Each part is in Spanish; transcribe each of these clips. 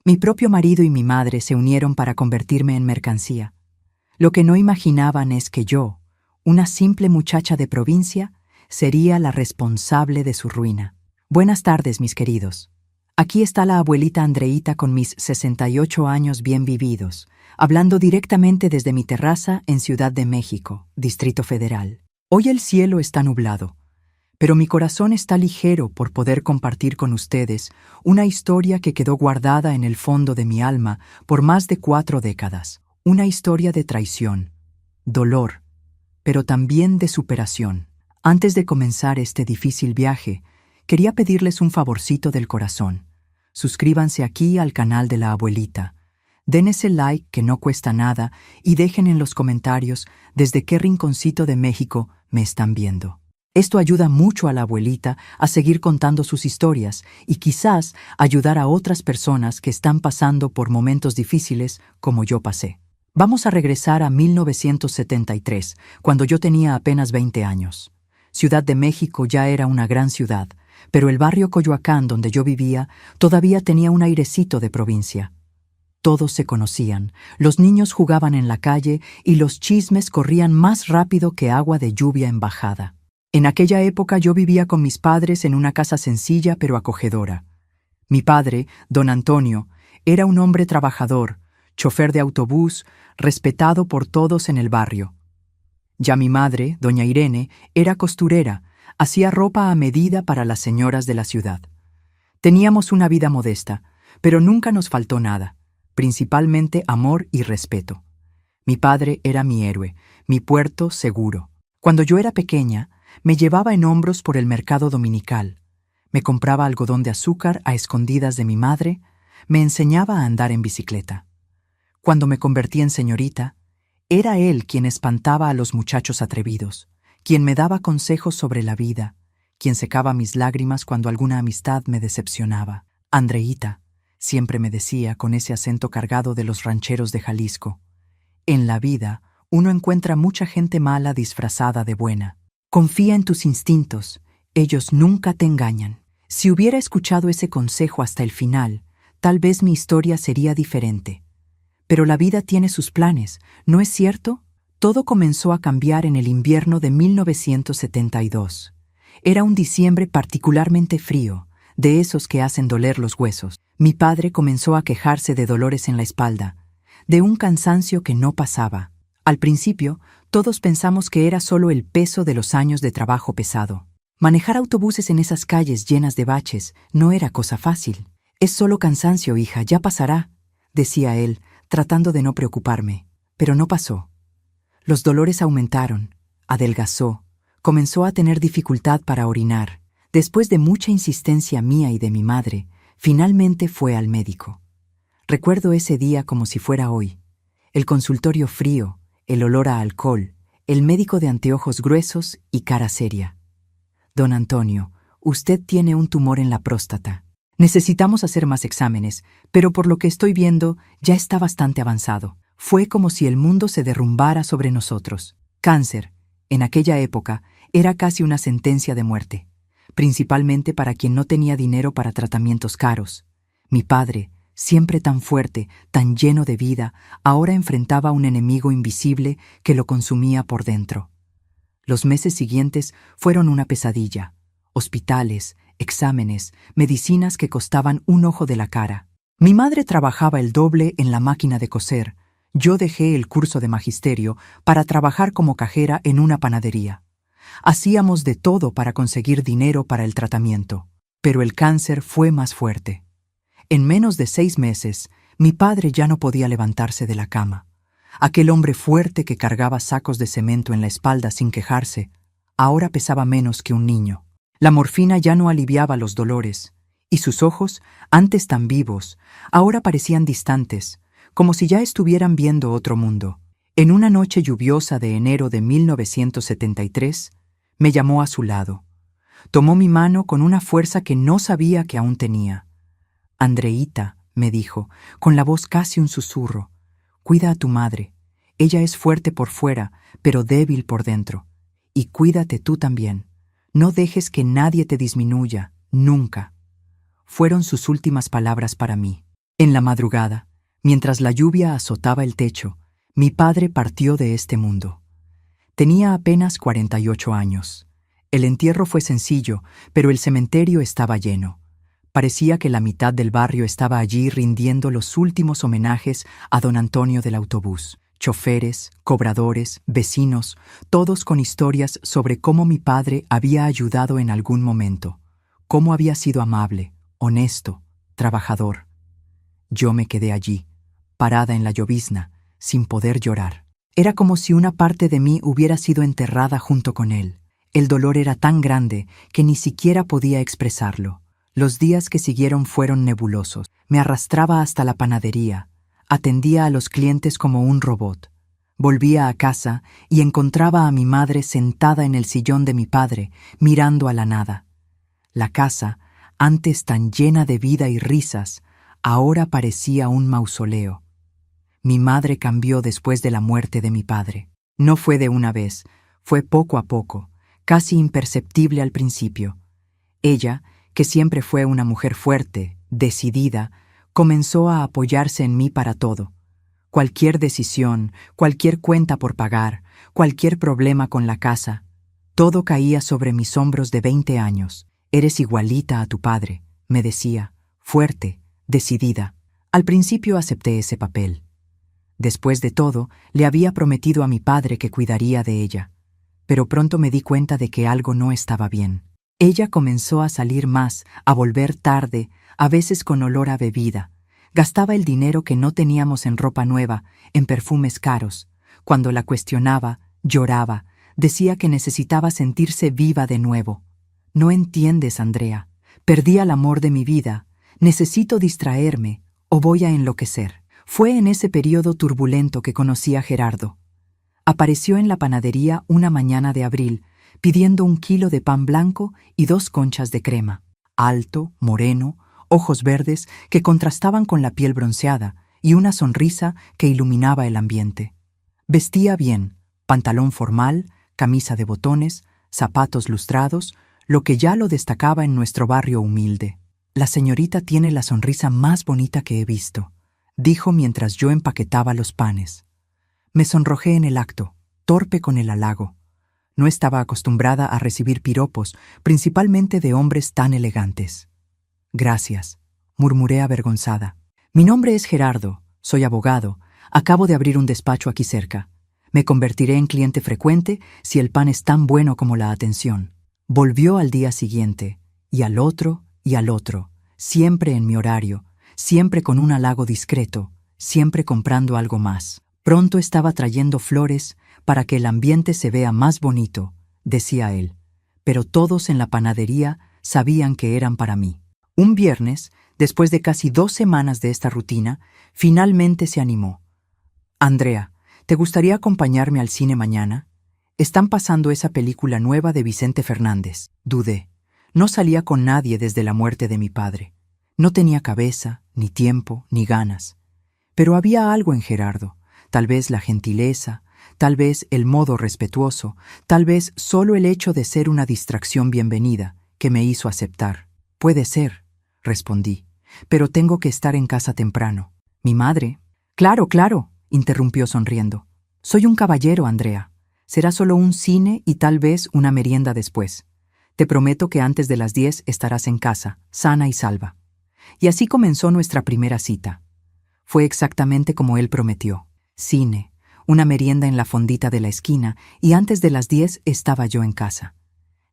Mi propio marido y mi madre se unieron para convertirme en mercancía. Lo que no imaginaban es que yo, una simple muchacha de provincia, sería la responsable de su ruina. Buenas tardes, mis queridos. Aquí está la abuelita Andreita con mis 68 años bien vividos, hablando directamente desde mi terraza en Ciudad de México, Distrito Federal. Hoy el cielo está nublado, pero mi corazón está ligero por poder compartir con ustedes una historia que quedó guardada en el fondo de mi alma por más de 4 décadas. Una historia de traición, dolor, pero también de superación. Antes de comenzar este difícil viaje, quería pedirles un favorcito del corazón. Suscríbanse aquí al canal de la abuelita. Den ese like que no cuesta nada y dejen en los comentarios desde qué rinconcito de México me están viendo. Esto ayuda mucho a la abuelita a seguir contando sus historias y quizás ayudar a otras personas que están pasando por momentos difíciles como yo pasé. Vamos a regresar a 1973, cuando yo tenía apenas 20 años. Ciudad de México ya era una gran ciudad, pero el barrio Coyoacán donde yo vivía todavía tenía un airecito de provincia. Todos se conocían, los niños jugaban en la calle y los chismes corrían más rápido que agua de lluvia en bajada. En aquella época yo vivía con mis padres en una casa sencilla pero acogedora. Mi padre, don Antonio, era un hombre trabajador, chofer de autobús, respetado por todos en el barrio. Ya mi madre, doña Irene, era costurera, hacía ropa a medida para las señoras de la ciudad. Teníamos una vida modesta, pero nunca nos faltó nada, principalmente amor y respeto. Mi padre era mi héroe, mi puerto seguro. Cuando yo era pequeña, me llevaba en hombros por el mercado dominical. Me compraba algodón de azúcar a escondidas de mi madre, me enseñaba a andar en bicicleta. Cuando me convertí en señorita, era él quien espantaba a los muchachos atrevidos, quien me daba consejos sobre la vida, quien secaba mis lágrimas cuando alguna amistad me decepcionaba. Andreita, siempre me decía con ese acento cargado de los rancheros de Jalisco, en la vida uno encuentra mucha gente mala disfrazada de buena. Confía en tus instintos, ellos nunca te engañan. Si hubiera escuchado ese consejo hasta el final, tal vez mi historia sería diferente. Pero la vida tiene sus planes, ¿no es cierto? Todo comenzó a cambiar en el invierno de 1972. Era un diciembre particularmente frío, de esos que hacen doler los huesos. Mi padre comenzó a quejarse de dolores en la espalda, de un cansancio que no pasaba. Al principio, todos pensamos que era solo el peso de los años de trabajo pesado. Manejar autobuses en esas calles llenas de baches no era cosa fácil. Es solo cansancio, hija, ya pasará, decía él, tratando de no preocuparme. Pero no pasó. Los dolores aumentaron, adelgazó, comenzó a tener dificultad para orinar. Después de mucha insistencia mía y de mi madre, finalmente fue al médico. Recuerdo ese día como si fuera hoy. El consultorio frío, el olor a alcohol, el médico de anteojos gruesos y cara seria. Don Antonio, usted tiene un tumor en la próstata. Necesitamos hacer más exámenes, pero por lo que estoy viendo, ya está bastante avanzado. Fue como si el mundo se derrumbara sobre nosotros. Cáncer, en aquella época, era casi una sentencia de muerte, principalmente para quien no tenía dinero para tratamientos caros. Mi padre, siempre tan fuerte, tan lleno de vida, ahora enfrentaba a un enemigo invisible que lo consumía por dentro. Los meses siguientes fueron una pesadilla. Hospitales, exámenes, medicinas que costaban un ojo de la cara. Mi madre trabajaba el doble en la máquina de coser. Yo dejé el curso de magisterio para trabajar como cajera en una panadería. Hacíamos de todo para conseguir dinero para el tratamiento, pero el cáncer fue más fuerte. En menos de 6 meses, mi padre ya no podía levantarse de la cama. Aquel hombre fuerte que cargaba sacos de cemento en la espalda sin quejarse, ahora pesaba menos que un niño. La morfina ya no aliviaba los dolores, y sus ojos, antes tan vivos, ahora parecían distantes, como si ya estuvieran viendo otro mundo. En una noche lluviosa de enero de 1973, me llamó a su lado. Tomó mi mano con una fuerza que no sabía que aún tenía. Andreita, me dijo, con la voz casi un susurro, cuida a tu madre. Ella es fuerte por fuera, pero débil por dentro. Y cuídate tú también. No dejes que nadie te disminuya, nunca. Fueron sus últimas palabras para mí. En la madrugada, mientras la lluvia azotaba el techo, mi padre partió de este mundo. Tenía apenas 48 años. El entierro fue sencillo, pero el cementerio estaba lleno. Parecía que la mitad del barrio estaba allí rindiendo los últimos homenajes a don Antonio del autobús. Choferes, cobradores, vecinos, todos con historias sobre cómo mi padre había ayudado en algún momento, cómo había sido amable, honesto, trabajador. Yo me quedé allí, parada en la llovizna, sin poder llorar. Era como si una parte de mí hubiera sido enterrada junto con él. El dolor era tan grande que ni siquiera podía expresarlo. Los días que siguieron fueron nebulosos. Me arrastraba hasta la panadería. Atendía a los clientes como un robot. Volvía a casa y encontraba a mi madre sentada en el sillón de mi padre, mirando a la nada. La casa, antes tan llena de vida y risas, ahora parecía un mausoleo. Mi madre cambió después de la muerte de mi padre. No fue de una vez, fue poco a poco, casi imperceptible al principio. Ella, que siempre fue una mujer fuerte, decidida, comenzó a apoyarse en mí para todo. Cualquier decisión, cualquier cuenta por pagar, cualquier problema con la casa, todo caía sobre mis hombros de 20 años. Eres igualita a tu padre, me decía, fuerte, decidida. Al principio acepté ese papel. Después de todo, le había prometido a mi padre que cuidaría de ella. Pero pronto me di cuenta de que algo no estaba bien. Ella comenzó a salir más, a volver tarde, a veces con olor a bebida. Gastaba el dinero que no teníamos en ropa nueva, en perfumes caros. Cuando la cuestionaba, lloraba, decía que necesitaba sentirse viva de nuevo. No entiendes, Andrea. Perdí al amor de mi vida. Necesito distraerme o voy a enloquecer. Fue en ese periodo turbulento que conocí a Gerardo. Apareció en la panadería una mañana de abril, pidiendo 1 kilo de pan blanco y 2 conchas de crema. Alto, moreno, ojos verdes que contrastaban con la piel bronceada y una sonrisa que iluminaba el ambiente. Vestía bien, pantalón formal, camisa de botones, zapatos lustrados, lo que ya lo destacaba en nuestro barrio humilde. La señorita tiene la sonrisa más bonita que he visto, dijo mientras yo empaquetaba los panes. Me sonrojé en el acto, torpe con el halago. No estaba acostumbrada a recibir piropos, principalmente de hombres tan elegantes. Gracias, murmuré avergonzada. Mi nombre es Gerardo, soy abogado, acabo de abrir un despacho aquí cerca. Me convertiré en cliente frecuente si el pan es tan bueno como la atención. Volvió al día siguiente, y al otro, siempre en mi horario, siempre con un halago discreto, siempre comprando algo más. Pronto estaba trayendo flores para que el ambiente se vea más bonito, decía él, pero todos en la panadería sabían que eran para mí. Un viernes, después de casi 2 semanas de esta rutina, finalmente se animó. Andrea, ¿te gustaría acompañarme al cine mañana? Están pasando esa película nueva de Vicente Fernández. Dudé. No salía con nadie desde la muerte de mi padre. No tenía cabeza, ni tiempo, ni ganas. Pero había algo en Gerardo, tal vez la gentileza, tal vez el modo respetuoso, tal vez solo el hecho de ser una distracción bienvenida, que me hizo aceptar. Puede ser, respondí, pero tengo que estar en casa temprano. Mi madre. Claro, claro, interrumpió sonriendo. Soy un caballero, Andrea. Será solo un cine y tal vez una merienda después. Te prometo que antes de las 10 estarás en casa, sana y salva. Y así comenzó nuestra primera cita. Fue exactamente como él prometió. Cine, una merienda en la fondita de la esquina, y antes de las 10 estaba yo en casa.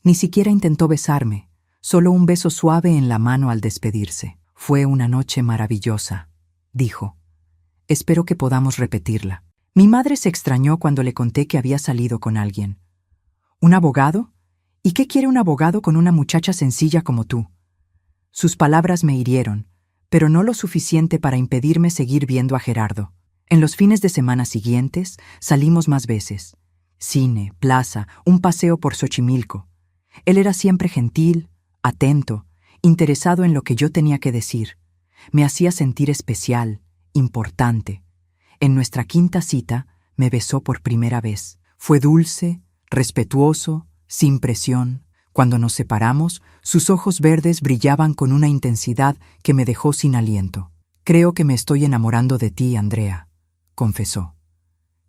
Ni siquiera intentó besarme, solo un beso suave en la mano al despedirse. Fue una noche maravillosa, dijo. Espero que podamos repetirla. Mi madre se extrañó cuando le conté que había salido con alguien. ¿Un abogado? ¿Y qué quiere un abogado con una muchacha sencilla como tú? Sus palabras me hirieron, pero no lo suficiente para impedirme seguir viendo a Gerardo. En los fines de semana siguientes salimos más veces. Cine, plaza, un paseo por Xochimilco. Él era siempre gentil, atento, interesado en lo que yo tenía que decir. Me hacía sentir especial, importante. En nuestra quinta cita me besó por primera vez. Fue dulce, respetuoso, sin presión. Cuando nos separamos, sus ojos verdes brillaban con una intensidad que me dejó sin aliento. Creo que me estoy enamorando de ti, Andrea, confesó.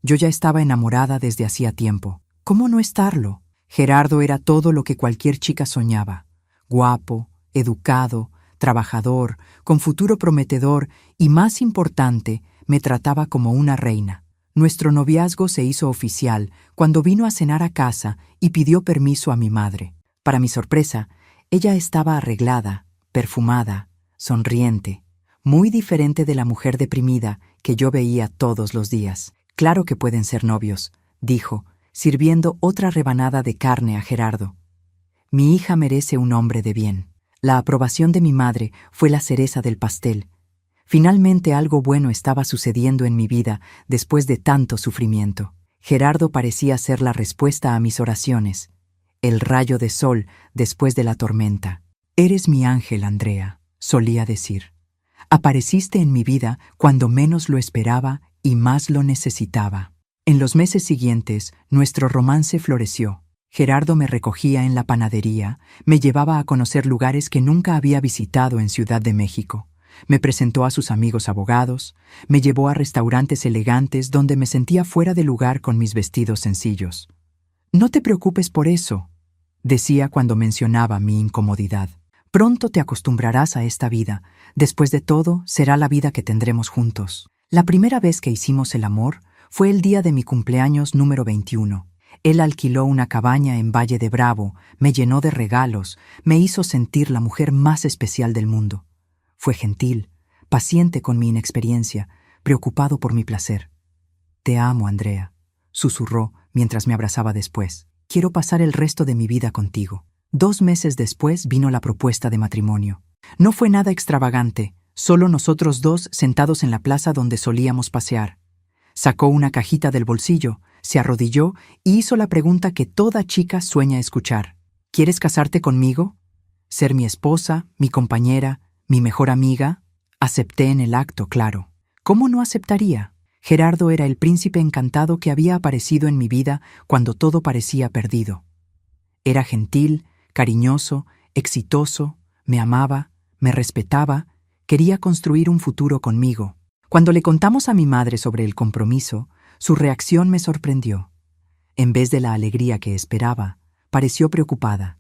Yo ya estaba enamorada desde hacía tiempo. ¿Cómo no estarlo? Gerardo era todo lo que cualquier chica soñaba. Guapo, educado, trabajador, con futuro prometedor y, más importante, me trataba como una reina. Nuestro noviazgo se hizo oficial cuando vino a cenar a casa y pidió permiso a mi madre. Para mi sorpresa, ella estaba arreglada, perfumada, sonriente, muy diferente de la mujer deprimida que yo veía todos los días. Claro que pueden ser novios, dijo, sirviendo otra rebanada de carne a Gerardo. Mi hija merece un hombre de bien. La aprobación de mi madre fue la cereza del pastel. Finalmente algo bueno estaba sucediendo en mi vida después de tanto sufrimiento. Gerardo parecía ser la respuesta a mis oraciones, el rayo de sol después de la tormenta. Eres mi ángel, Andrea, solía decir. Apareciste en mi vida cuando menos lo esperaba y más lo necesitaba. En los meses siguientes, nuestro romance floreció. Gerardo me recogía en la panadería, me llevaba a conocer lugares que nunca había visitado en Ciudad de México. Me presentó a sus amigos abogados, me llevó a restaurantes elegantes donde me sentía fuera de lugar con mis vestidos sencillos. No te preocupes por eso, decía cuando mencionaba mi incomodidad. Pronto te acostumbrarás a esta vida. Después de todo, será la vida que tendremos juntos. La primera vez que hicimos el amor fue el día de mi cumpleaños número 21. Él alquiló una cabaña en Valle de Bravo, me llenó de regalos, me hizo sentir la mujer más especial del mundo. Fue gentil, paciente con mi inexperiencia, preocupado por mi placer. Te amo, Andrea, susurró mientras me abrazaba después. Quiero pasar el resto de mi vida contigo. 2 meses después vino la propuesta de matrimonio. No fue nada extravagante, solo nosotros dos sentados en la plaza donde solíamos pasear. Sacó una cajita del bolsillo, se arrodilló y hizo la pregunta que toda chica sueña escuchar. ¿Quieres casarte conmigo? ¿Ser mi esposa, mi compañera, mi mejor amiga? Acepté en el acto, claro. ¿Cómo no aceptaría? Gerardo era el príncipe encantado que había aparecido en mi vida cuando todo parecía perdido. Era gentil, cariñoso, exitoso, me amaba, me respetaba, quería construir un futuro conmigo. Cuando le contamos a mi madre sobre el compromiso, su reacción me sorprendió. En vez de la alegría que esperaba, pareció preocupada.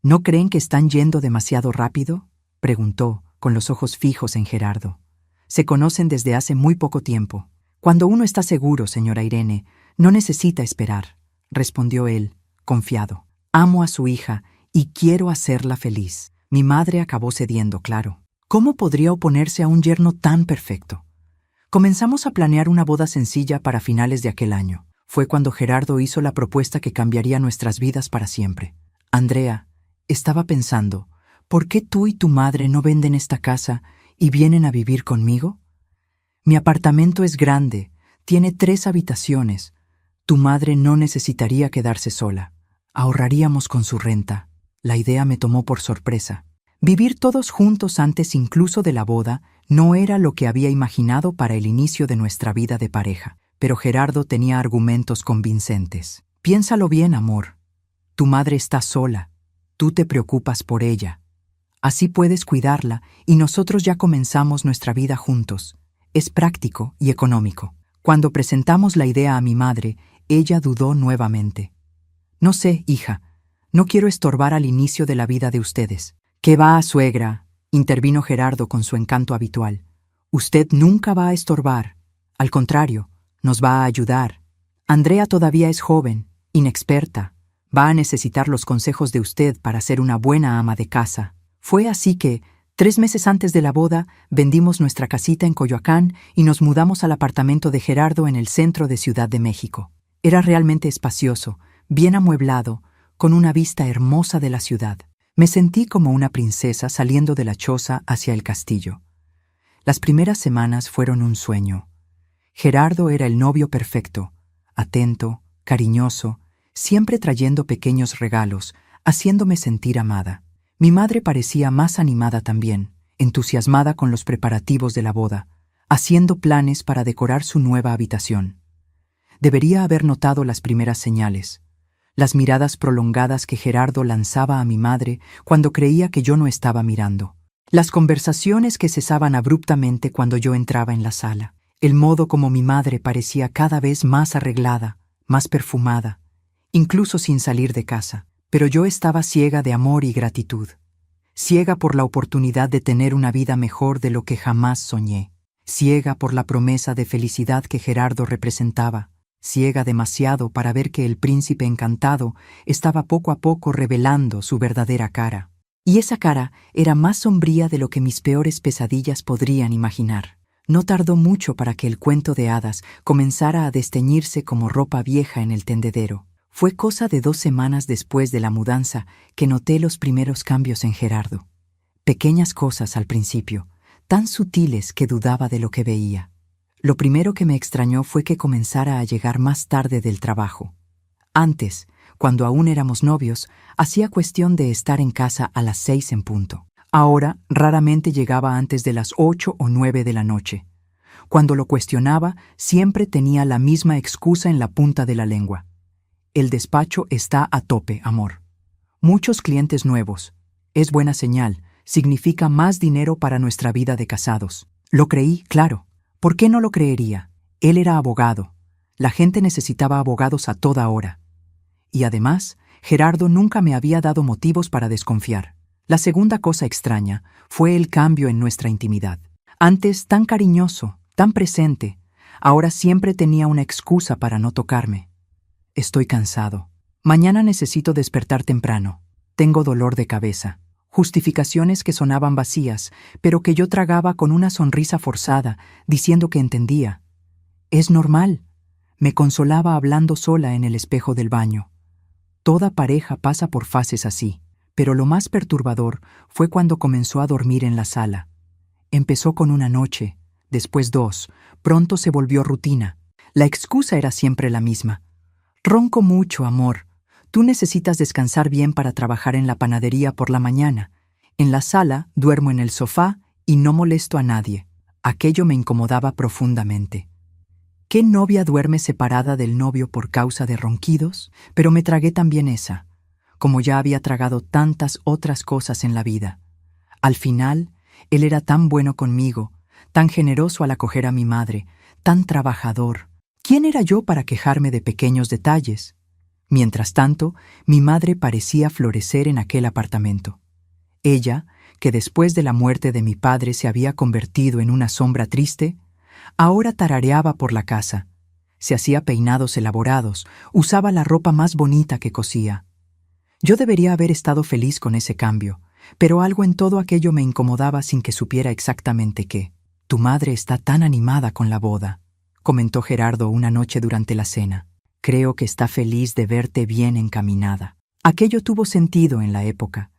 ¿No creen que están yendo demasiado rápido?, preguntó, con los ojos fijos en Gerardo. Se conocen desde hace muy poco tiempo. Cuando uno está seguro, señora Irene, no necesita esperar, respondió él, confiado. Amo a su hija y quiero hacerla feliz. Mi madre acabó cediendo, claro. ¿Cómo podría oponerse a un yerno tan perfecto? Comenzamos a planear una boda sencilla para finales de aquel año. Fue cuando Gerardo hizo la propuesta que cambiaría nuestras vidas para siempre. Andrea, estaba pensando, ¿por qué tú y tu madre no venden esta casa y vienen a vivir conmigo? Mi apartamento es grande, tiene 3 habitaciones. Tu madre no necesitaría quedarse sola. Ahorraríamos con su renta. La idea me tomó por sorpresa. Vivir todos juntos antes incluso de la boda no era lo que había imaginado para el inicio de nuestra vida de pareja, pero Gerardo tenía argumentos convincentes. Piénsalo bien, amor. Tu madre está sola. Tú te preocupas por ella. Así puedes cuidarla y nosotros ya comenzamos nuestra vida juntos. Es práctico y económico. Cuando presentamos la idea a mi madre, ella dudó nuevamente. No sé, hija, no quiero estorbar al inicio de la vida de ustedes. ¿Qué va, suegra?, intervino Gerardo con su encanto habitual. Usted nunca va a estorbar. Al contrario, nos va a ayudar. Andrea todavía es joven, inexperta. Va a necesitar los consejos de usted para ser una buena ama de casa. Fue así que, 3 meses antes de la boda, vendimos nuestra casita en Coyoacán y nos mudamos al apartamento de Gerardo en el centro de Ciudad de México. Era realmente espacioso, bien amueblado, con una vista hermosa de la ciudad. Me sentí como una princesa saliendo de la choza hacia el castillo. Las primeras semanas fueron un sueño. Gerardo era el novio perfecto, atento, cariñoso, siempre trayendo pequeños regalos, haciéndome sentir amada. Mi madre parecía más animada también, entusiasmada con los preparativos de la boda, haciendo planes para decorar su nueva habitación. Debería haber notado las primeras señales, las miradas prolongadas que Gerardo lanzaba a mi madre cuando creía que yo no estaba mirando. Las conversaciones que cesaban abruptamente cuando yo entraba en la sala. El modo como mi madre parecía cada vez más arreglada, más perfumada, incluso sin salir de casa. Pero yo estaba ciega de amor y gratitud, ciega por la oportunidad de tener una vida mejor de lo que jamás soñé, ciega por la promesa de felicidad que Gerardo representaba, ciega demasiado para ver que el príncipe encantado estaba poco a poco revelando su verdadera cara. Y esa cara era más sombría de lo que mis peores pesadillas podrían imaginar. No tardó mucho para que el cuento de hadas comenzara a desteñirse como ropa vieja en el tendedero. Fue cosa de 2 semanas después de la mudanza que noté los primeros cambios en Gerardo. Pequeñas cosas al principio, tan sutiles que dudaba de lo que veía. Lo primero que me extrañó fue que comenzara a llegar más tarde del trabajo. Antes, cuando aún éramos novios, hacía cuestión de estar en casa a las 6 en punto. Ahora, raramente llegaba antes de las 8 o 9 de la noche. Cuando lo cuestionaba, siempre tenía la misma excusa en la punta de la lengua. El despacho está a tope, amor. Muchos clientes nuevos. Es buena señal. Significa más dinero para nuestra vida de casados. Lo creí, claro. ¿Por qué no lo creería? Él era abogado. La gente necesitaba abogados a toda hora. Y además, Gerardo nunca me había dado motivos para desconfiar. La segunda cosa extraña fue el cambio en nuestra intimidad. Antes tan cariñoso, tan presente, ahora siempre tenía una excusa para no tocarme. Estoy cansado. Mañana necesito despertar temprano. Tengo dolor de cabeza. Justificaciones que sonaban vacías, pero que yo tragaba con una sonrisa forzada, diciendo que entendía. Es normal. Me consolaba hablando sola en el espejo del baño. Toda pareja pasa por fases así, pero lo más perturbador fue cuando comenzó a dormir en la sala. Empezó con una noche, después 2, pronto se volvió rutina. La excusa era siempre la misma. Ronco mucho, amor. Tú necesitas descansar bien para trabajar en la panadería por la mañana. En la sala duermo en el sofá y no molesto a nadie. Aquello me incomodaba profundamente. ¿Qué novia duerme separada del novio por causa de ronquidos? Pero me tragué también esa, como ya había tragado tantas otras cosas en la vida. Al final, él era tan bueno conmigo, tan generoso al acoger a mi madre, tan trabajador. ¿Quién era yo para quejarme de pequeños detalles? Mientras tanto, mi madre parecía florecer en aquel apartamento. Ella, que después de la muerte de mi padre se había convertido en una sombra triste, ahora tarareaba por la casa. Se hacía peinados elaborados, usaba la ropa más bonita que cosía. Yo debería haber estado feliz con ese cambio, pero algo en todo aquello me incomodaba sin que supiera exactamente qué. Tu madre está tan animada con la boda, comentó Gerardo una noche durante la cena. Creo que está feliz de verte bien encaminada. Aquello tuvo sentido en la época.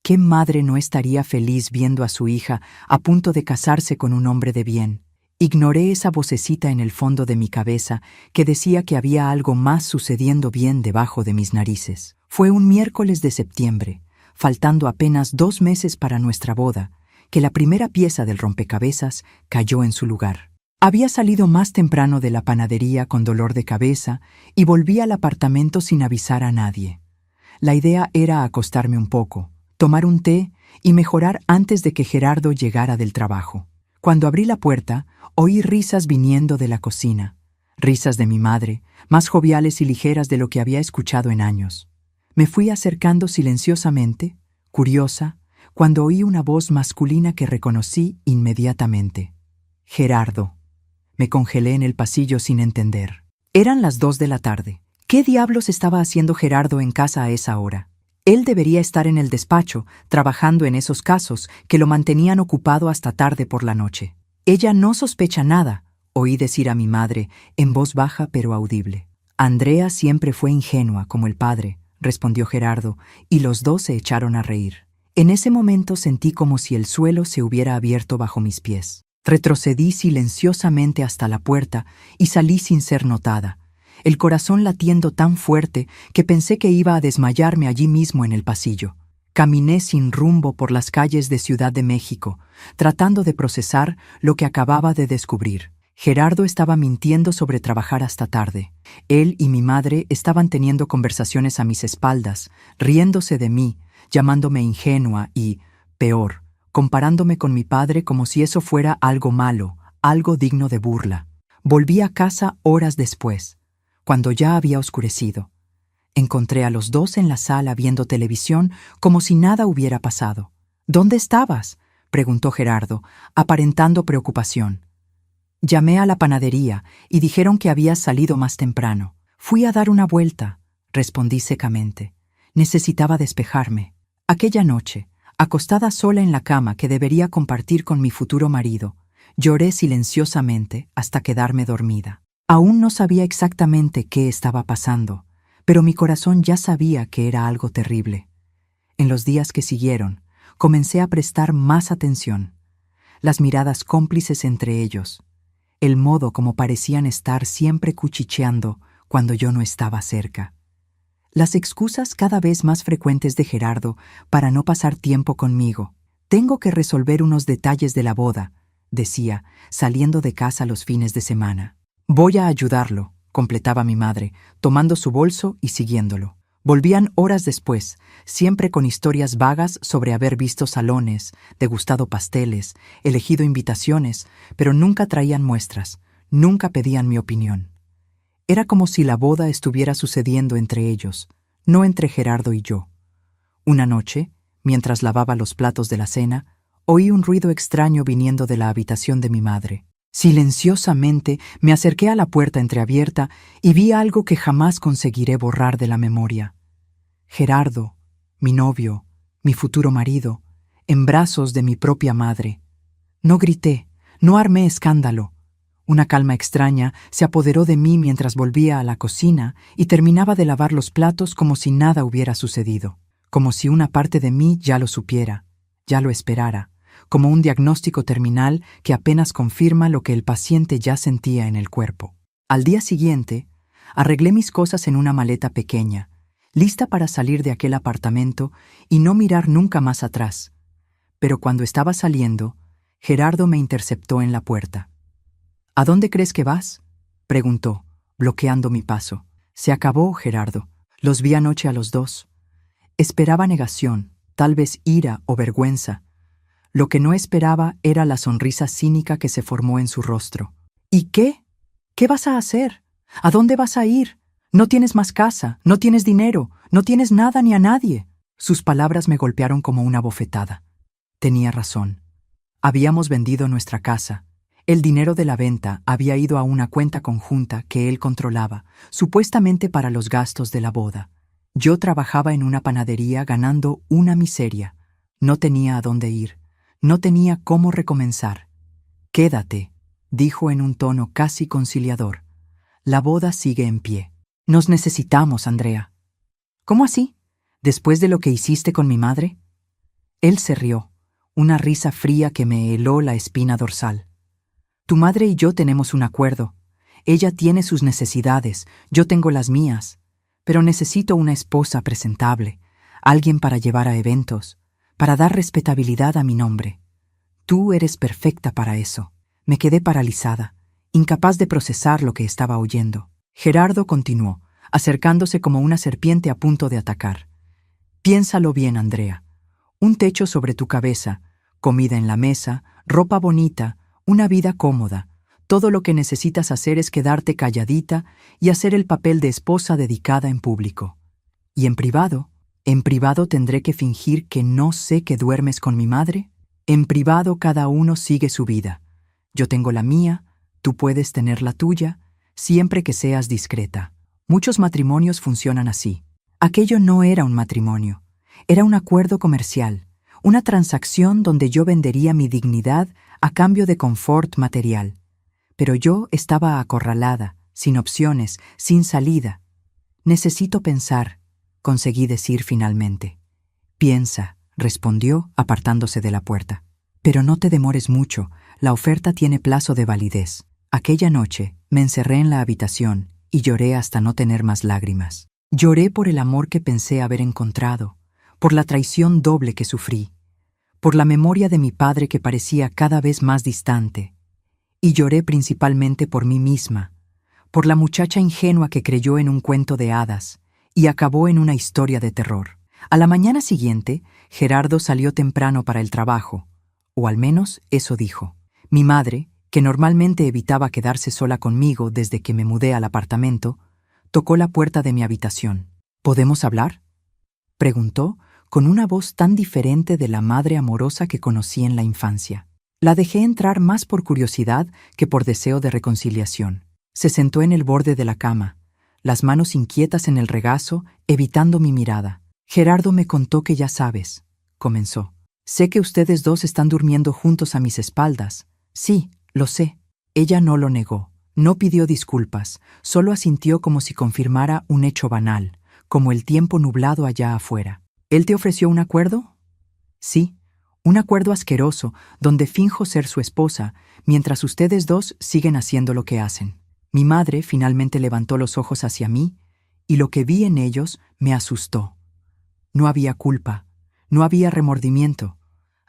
¿Qué madre no estaría feliz viendo a su hija a punto de casarse con un hombre de bien? Ignoré esa vocecita en el fondo de mi cabeza que decía que había algo más sucediendo bien debajo de mis narices. Fue un miércoles de septiembre, faltando apenas 2 meses para nuestra boda, que la primera pieza del rompecabezas cayó en su lugar. Había salido más temprano de la panadería con dolor de cabeza y volví al apartamento sin avisar a nadie. La idea era acostarme un poco, tomar un té y mejorar antes de que Gerardo llegara del trabajo. Cuando abrí la puerta, oí risas viniendo de la cocina, risas de mi madre, más joviales y ligeras de lo que había escuchado en años. Me fui acercando silenciosamente, curiosa, cuando oí una voz masculina que reconocí inmediatamente. Gerardo. Me congelé en el pasillo sin entender. Eran las 2 de la tarde. ¿Qué diablos estaba haciendo Gerardo en casa a esa hora? Él debería estar en el despacho, trabajando en esos casos que lo mantenían ocupado hasta tarde por la noche. Ella no sospecha nada, oí decir a mi madre, en voz baja pero audible. Andrea siempre fue ingenua como el padre, respondió Gerardo, y los dos se echaron a reír. En ese momento sentí como si el suelo se hubiera abierto bajo mis pies. Retrocedí silenciosamente hasta la puerta y salí sin ser notada, el corazón latiendo tan fuerte que pensé que iba a desmayarme allí mismo en el pasillo. Caminé sin rumbo por las calles de Ciudad de México, tratando de procesar lo que acababa de descubrir. Gerardo estaba mintiendo sobre trabajar hasta tarde. Él y mi madre estaban teniendo conversaciones a mis espaldas, riéndose de mí, llamándome ingenua y, peor, comparándome con mi padre como si eso fuera algo malo, algo digno de burla. Volví a casa horas después, cuando ya había oscurecido. Encontré a los dos en la sala viendo televisión como si nada hubiera pasado. ¿Dónde estabas?, preguntó Gerardo, aparentando preocupación. Llamé a la panadería y dijeron que habías salido más temprano. Fui a dar una vuelta, respondí secamente. Necesitaba despejarme. Aquella noche, acostada sola en la cama que debería compartir con mi futuro marido, lloré silenciosamente hasta quedarme dormida. Aún no sabía exactamente qué estaba pasando, pero mi corazón ya sabía que era algo terrible. En los días que siguieron, comencé a prestar más atención. Las miradas cómplices entre ellos, el modo como parecían estar siempre cuchicheando cuando yo no estaba cerca. Las excusas cada vez más frecuentes de Gerardo para no pasar tiempo conmigo. Tengo que resolver unos detalles de la boda, decía, saliendo de casa los fines de semana. Voy a ayudarlo, completaba mi madre, tomando su bolso y siguiéndolo. Volvían horas después, siempre con historias vagas sobre haber visto salones, degustado pasteles, elegido invitaciones, pero nunca traían muestras, nunca pedían mi opinión. Era como si la boda estuviera sucediendo entre ellos, no entre Gerardo y yo. Una noche, mientras lavaba los platos de la cena, oí un ruido extraño viniendo de la habitación de mi madre. Silenciosamente me acerqué a la puerta entreabierta y vi algo que jamás conseguiré borrar de la memoria. Gerardo, mi novio, mi futuro marido, en brazos de mi propia madre. No grité, no armé escándalo. Una calma extraña se apoderó de mí mientras volvía a la cocina y terminaba de lavar los platos como si nada hubiera sucedido, como si una parte de mí ya lo supiera, ya lo esperara, como un diagnóstico terminal que apenas confirma lo que el paciente ya sentía en el cuerpo. Al día siguiente, arreglé mis cosas en una maleta pequeña, lista para salir de aquel apartamento y no mirar nunca más atrás. Pero cuando estaba saliendo, Gerardo me interceptó en la puerta. ¿A dónde crees que vas?, preguntó, bloqueando mi paso. Se acabó, Gerardo. Los vi anoche a los dos. Esperaba negación, tal vez ira o vergüenza. Lo que no esperaba era la sonrisa cínica que se formó en su rostro. ¿Y qué? ¿Qué vas a hacer? ¿A dónde vas a ir? No tienes más casa, no tienes dinero, no tienes nada ni a nadie. Sus palabras me golpearon como una bofetada. Tenía razón. Habíamos vendido nuestra casa. El dinero de la venta había ido a una cuenta conjunta que él controlaba, supuestamente para los gastos de la boda. Yo trabajaba en una panadería ganando una miseria. No tenía a dónde ir. No tenía cómo recomenzar. «Quédate», dijo en un tono casi conciliador. «La boda sigue en pie. Nos necesitamos, Andrea». «¿Cómo así? ¿Después de lo que hiciste con mi madre?» Él se rió, una risa fría que me heló la espina dorsal. «Tu madre y yo tenemos un acuerdo. Ella tiene sus necesidades, yo tengo las mías. Pero necesito una esposa presentable, alguien para llevar a eventos, para dar respetabilidad a mi nombre. Tú eres perfecta para eso». Me quedé paralizada, incapaz de procesar lo que estaba oyendo. Gerardo continuó, acercándose como una serpiente a punto de atacar. «Piénsalo bien, Andrea. Un techo sobre tu cabeza, comida en la mesa, ropa bonita, una vida cómoda. Todo lo que necesitas hacer es quedarte calladita y hacer el papel de esposa dedicada en público. ¿Y en privado? ¿En privado tendré que fingir que no sé que duermes con mi madre? En privado cada uno sigue su vida. Yo tengo la mía, tú puedes tener la tuya, siempre que seas discreta. Muchos matrimonios funcionan así. Aquello no era un matrimonio, era un acuerdo comercial, una transacción donde yo vendería mi dignidad a cambio de confort material. Pero yo estaba acorralada, sin opciones, sin salida. «Necesito pensar», conseguí decir finalmente. «Piensa», respondió, apartándose de la puerta. «Pero no te demores mucho, la oferta tiene plazo de validez». Aquella noche me encerré en la habitación y lloré hasta no tener más lágrimas. Lloré por el amor que pensé haber encontrado, por la traición doble que sufrí, por la memoria de mi padre que parecía cada vez más distante, y lloré principalmente por mí misma, por la muchacha ingenua que creyó en un cuento de hadas y acabó en una historia de terror. A la mañana siguiente, Gerardo salió temprano para el trabajo, o al menos eso dijo. Mi madre, que normalmente evitaba quedarse sola conmigo desde que me mudé al apartamento, tocó la puerta de mi habitación. ¿Podemos hablar?, preguntó, con una voz tan diferente de la madre amorosa que conocí en la infancia. La dejé entrar más por curiosidad que por deseo de reconciliación. Se sentó en el borde de la cama, las manos inquietas en el regazo, evitando mi mirada. Gerardo me contó que ya sabes, comenzó. Sé que ustedes dos están durmiendo juntos a mis espaldas. Sí, lo sé. Ella no lo negó. No pidió disculpas, solo asintió como si confirmara un hecho banal, como el tiempo nublado allá afuera. ¿Él te ofreció un acuerdo? Sí, un acuerdo asqueroso donde finjo ser su esposa, mientras ustedes dos siguen haciendo lo que hacen. Mi madre finalmente levantó los ojos hacia mí, y lo que vi en ellos me asustó. No había culpa, no había remordimiento,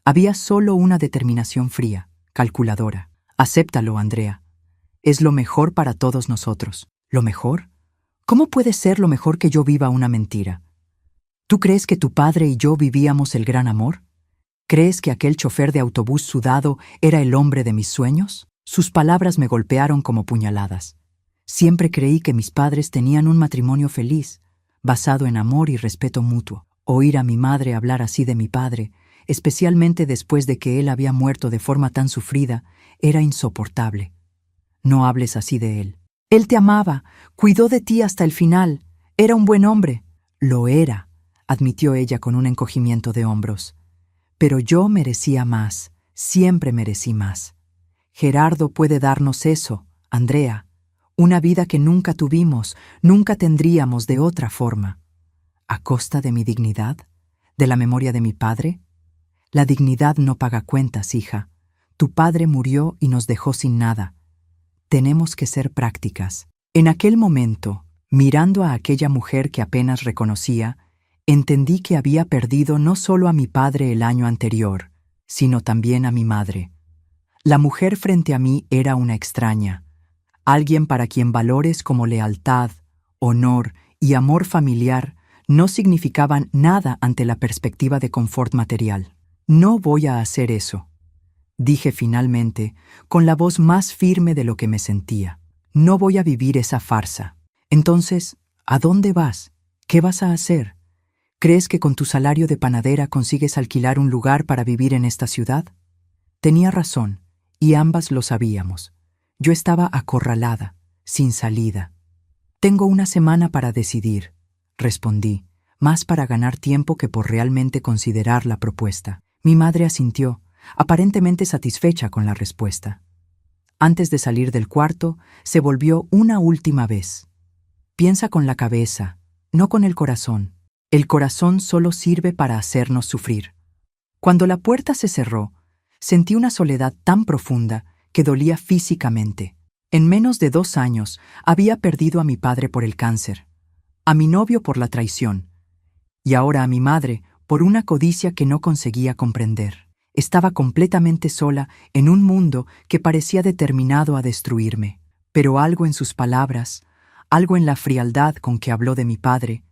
había solo una determinación fría, calculadora. Acéptalo, Andrea. Es lo mejor para todos nosotros. ¿Lo mejor? ¿Cómo puede ser lo mejor que yo viva una mentira? ¿Tú crees que tu padre y yo vivíamos el gran amor? ¿Crees que aquel chofer de autobús sudado era el hombre de mis sueños? Sus palabras me golpearon como puñaladas. Siempre creí que mis padres tenían un matrimonio feliz, basado en amor y respeto mutuo. Oír a mi madre hablar así de mi padre, especialmente después de que él había muerto de forma tan sufrida, era insoportable. No hables así de él. Él te amaba, cuidó de ti hasta el final. Era un buen hombre. Lo era, admitió ella con un encogimiento de hombros. Pero yo merecía más, siempre merecí más. Gerardo puede darnos eso, Andrea, una vida que nunca tuvimos, nunca tendríamos de otra forma. ¿A costa de mi dignidad? ¿De la memoria de mi padre? La dignidad no paga cuentas, hija. Tu padre murió y nos dejó sin nada. Tenemos que ser prácticas. En aquel momento, mirando a aquella mujer que apenas reconocía, entendí que había perdido no solo a mi padre el año anterior, sino también a mi madre. La mujer frente a mí era una extraña, alguien para quien valores como lealtad, honor y amor familiar no significaban nada ante la perspectiva de confort material. No voy a hacer eso, dije finalmente, con la voz más firme de lo que me sentía. No voy a vivir esa farsa. Entonces, ¿a dónde vas? ¿Qué vas a hacer? ¿Crees que con tu salario de panadera consigues alquilar un lugar para vivir en esta ciudad? Tenía razón, y ambas lo sabíamos. Yo estaba acorralada, sin salida. Tengo una semana para decidir, respondí, más para ganar tiempo que por realmente considerar la propuesta. Mi madre asintió, aparentemente satisfecha con la respuesta. Antes de salir del cuarto, se volvió una última vez. Piensa con la cabeza, no con el corazón. El corazón solo sirve para hacernos sufrir. Cuando la puerta se cerró, sentí una soledad tan profunda que dolía físicamente. En menos de 2 años había perdido a mi padre por el cáncer, a mi novio por la traición, y ahora a mi madre por una codicia que no conseguía comprender. Estaba completamente sola en un mundo que parecía determinado a destruirme. Pero algo en sus palabras, algo en la frialdad con que habló de mi padre,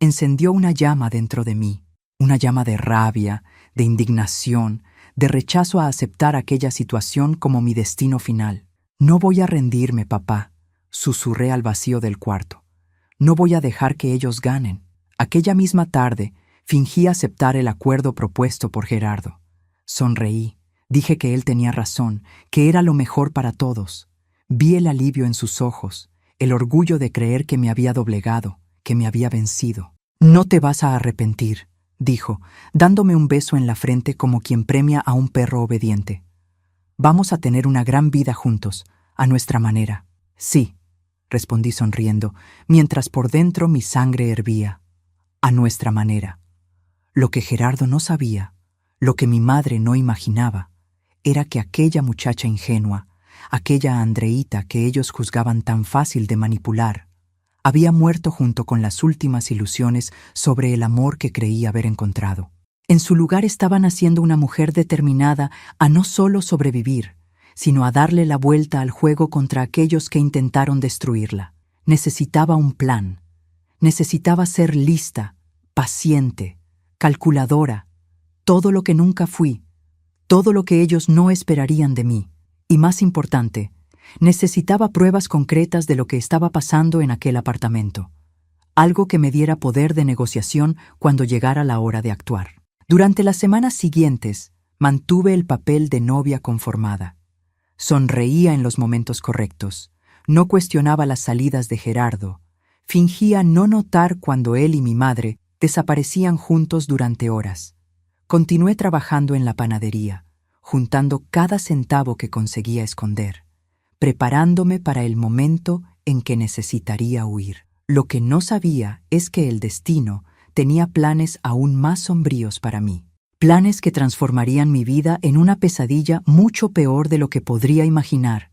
encendió una llama dentro de mí, una llama de rabia, de indignación, de rechazo a aceptar aquella situación como mi destino final. No voy a rendirme, papá, susurré al vacío del cuarto. No voy a dejar que ellos ganen. Aquella misma tarde, fingí aceptar el acuerdo propuesto por Gerardo. Sonreí, dije que él tenía razón, que era lo mejor para todos. Vi el alivio en sus ojos, el orgullo de creer que me había doblegado, que me había vencido. No te vas a arrepentir, dijo, dándome un beso en la frente como quien premia a un perro obediente. Vamos a tener una gran vida juntos, a nuestra manera. Sí, respondí sonriendo, mientras por dentro mi sangre hervía. A nuestra manera. Lo que Gerardo no sabía, lo que mi madre no imaginaba, era que aquella muchacha ingenua, aquella Andreíta que ellos juzgaban tan fácil de manipular, había muerto junto con las últimas ilusiones sobre el amor que creía haber encontrado. En su lugar estaba naciendo una mujer determinada a no solo sobrevivir, sino a darle la vuelta al juego contra aquellos que intentaron destruirla. Necesitaba un plan. Necesitaba ser lista, paciente, calculadora, todo lo que nunca fui, todo lo que ellos no esperarían de mí. Y más importante, necesitaba pruebas concretas de lo que estaba pasando en aquel apartamento. Algo que me diera poder de negociación cuando llegara la hora de actuar. Durante las semanas siguientes, mantuve el papel de novia conformada. Sonreía en los momentos correctos, no cuestionaba las salidas de Gerardo, fingía no notar cuando él y mi madre desaparecían juntos durante horas. Continué trabajando en la panadería, juntando cada centavo que conseguía esconder, preparándome para el momento en que necesitaría huir. Lo que no sabía es que el destino tenía planes aún más sombríos para mí. Planes que transformarían mi vida en una pesadilla mucho peor de lo que podría imaginar,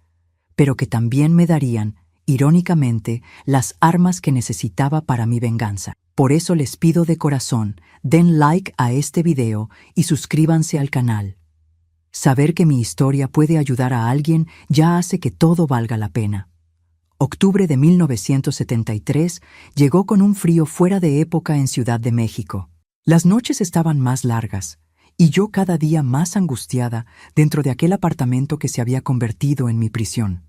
pero que también me darían, irónicamente, las armas que necesitaba para mi venganza. Por eso les pido de corazón, den like a este video y suscríbanse al canal. Saber que mi historia puede ayudar a alguien ya hace que todo valga la pena. Octubre de 1973 llegó con un frío fuera de época en Ciudad de México. Las noches estaban más largas, y yo cada día más angustiada dentro de aquel apartamento que se había convertido en mi prisión.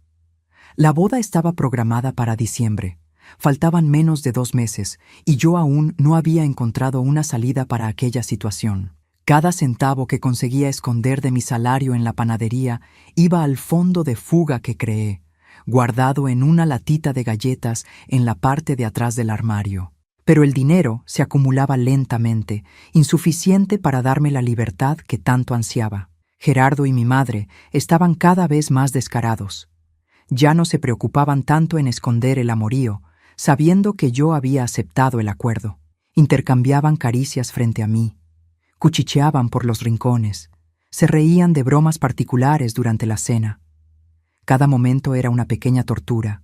La boda estaba programada para diciembre. Faltaban menos de 2 meses, y yo aún no había encontrado una salida para aquella situación. Cada centavo que conseguía esconder de mi salario en la panadería iba al fondo de fuga que creé, guardado en una latita de galletas en la parte de atrás del armario. Pero el dinero se acumulaba lentamente, insuficiente para darme la libertad que tanto ansiaba. Gerardo y mi madre estaban cada vez más descarados. Ya no se preocupaban tanto en esconder el amorío, sabiendo que yo había aceptado el acuerdo. Intercambiaban caricias frente a mí, cuchicheaban por los rincones, se reían de bromas particulares durante la cena. Cada momento era una pequeña tortura,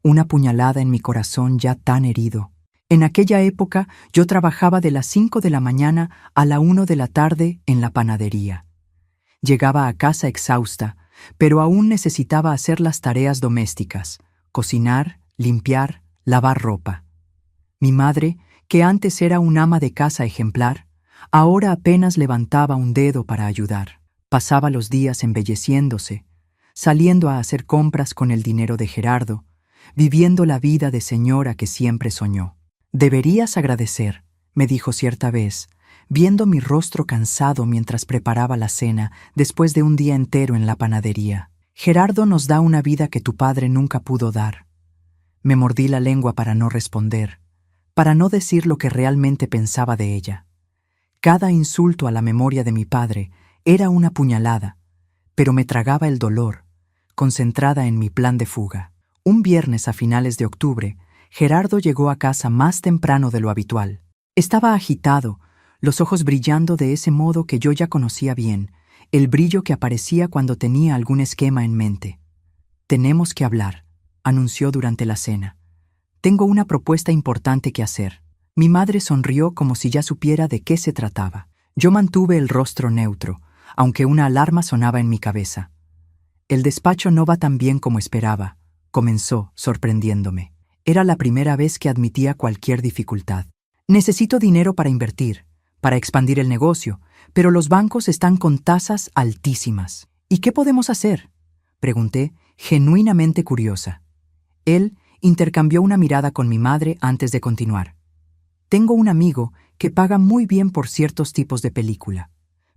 una puñalada en mi corazón ya tan herido. En aquella época yo trabajaba de las 5 de la mañana a la 1 de la tarde en la panadería. Llegaba a casa exhausta, pero aún necesitaba hacer las tareas domésticas, cocinar, limpiar, lavar ropa. Mi madre, que antes era un ama de casa ejemplar, ahora apenas levantaba un dedo para ayudar. Pasaba los días embelleciéndose, saliendo a hacer compras con el dinero de Gerardo, viviendo la vida de señora que siempre soñó. «Deberías agradecer», me dijo cierta vez, viendo mi rostro cansado mientras preparaba la cena después de un día entero en la panadería. «Gerardo nos da una vida que tu padre nunca pudo dar». Me mordí la lengua para no responder, para no decir lo que realmente pensaba de ella. Cada insulto a la memoria de mi padre era una puñalada, pero me tragaba el dolor, concentrada en mi plan de fuga. Un viernes a finales de octubre, Gerardo llegó a casa más temprano de lo habitual. Estaba agitado, los ojos brillando de ese modo que yo ya conocía bien, el brillo que aparecía cuando tenía algún esquema en mente. «Tenemos que hablar», anunció durante la cena. «Tengo una propuesta importante que hacer». Mi madre sonrió como si ya supiera de qué se trataba. Yo mantuve el rostro neutro, aunque una alarma sonaba en mi cabeza. «El despacho no va tan bien como esperaba», comenzó, sorprendiéndome. Era la primera vez que admitía cualquier dificultad. «Necesito dinero para invertir, para expandir el negocio, pero los bancos están con tasas altísimas». «¿Y qué podemos hacer?», pregunté, genuinamente curiosa. Él intercambió una mirada con mi madre antes de continuar. «Tengo un amigo que paga muy bien por ciertos tipos de película».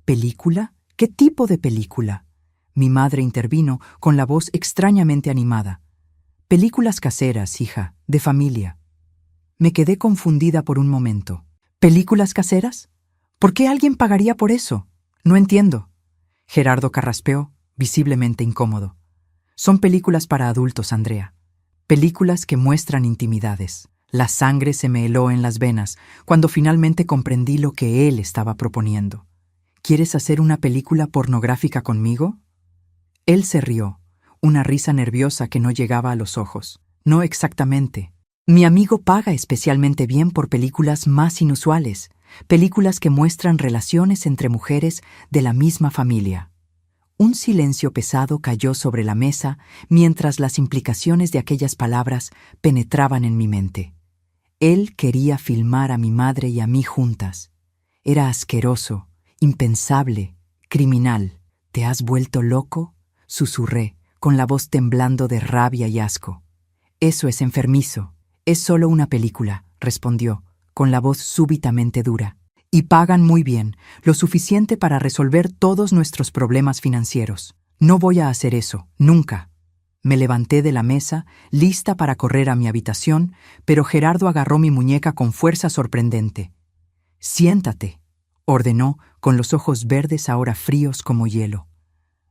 «¿Película? ¿Qué tipo de película?». Mi madre intervino con la voz extrañamente animada. «Películas caseras, hija, de familia». Me quedé confundida por un momento. «¿Películas caseras? ¿Por qué alguien pagaría por eso? No entiendo». Gerardo carraspeó, visiblemente incómodo. «Son películas para adultos, Andrea. Películas que muestran intimidades». La sangre se me heló en las venas cuando finalmente comprendí lo que él estaba proponiendo. «¿Quieres hacer una película pornográfica conmigo?». Él se rió, una risa nerviosa que no llegaba a los ojos. «No exactamente. Mi amigo paga especialmente bien por películas más inusuales, películas que muestran relaciones entre mujeres de la misma familia». Un silencio pesado cayó sobre la mesa mientras las implicaciones de aquellas palabras penetraban en mi mente. Él quería filmar a mi madre y a mí juntas. Era asqueroso, impensable, criminal. ¿Te has vuelto loco?, susurré, con la voz temblando de rabia y asco. Eso es enfermizo. Es solo una película, respondió, con la voz súbitamente dura. Y pagan muy bien, lo suficiente para resolver todos nuestros problemas financieros. No voy a hacer eso, nunca. Me levanté de la mesa, lista para correr a mi habitación, pero Gerardo agarró mi muñeca con fuerza sorprendente. «Siéntate», ordenó, con los ojos verdes ahora fríos como hielo.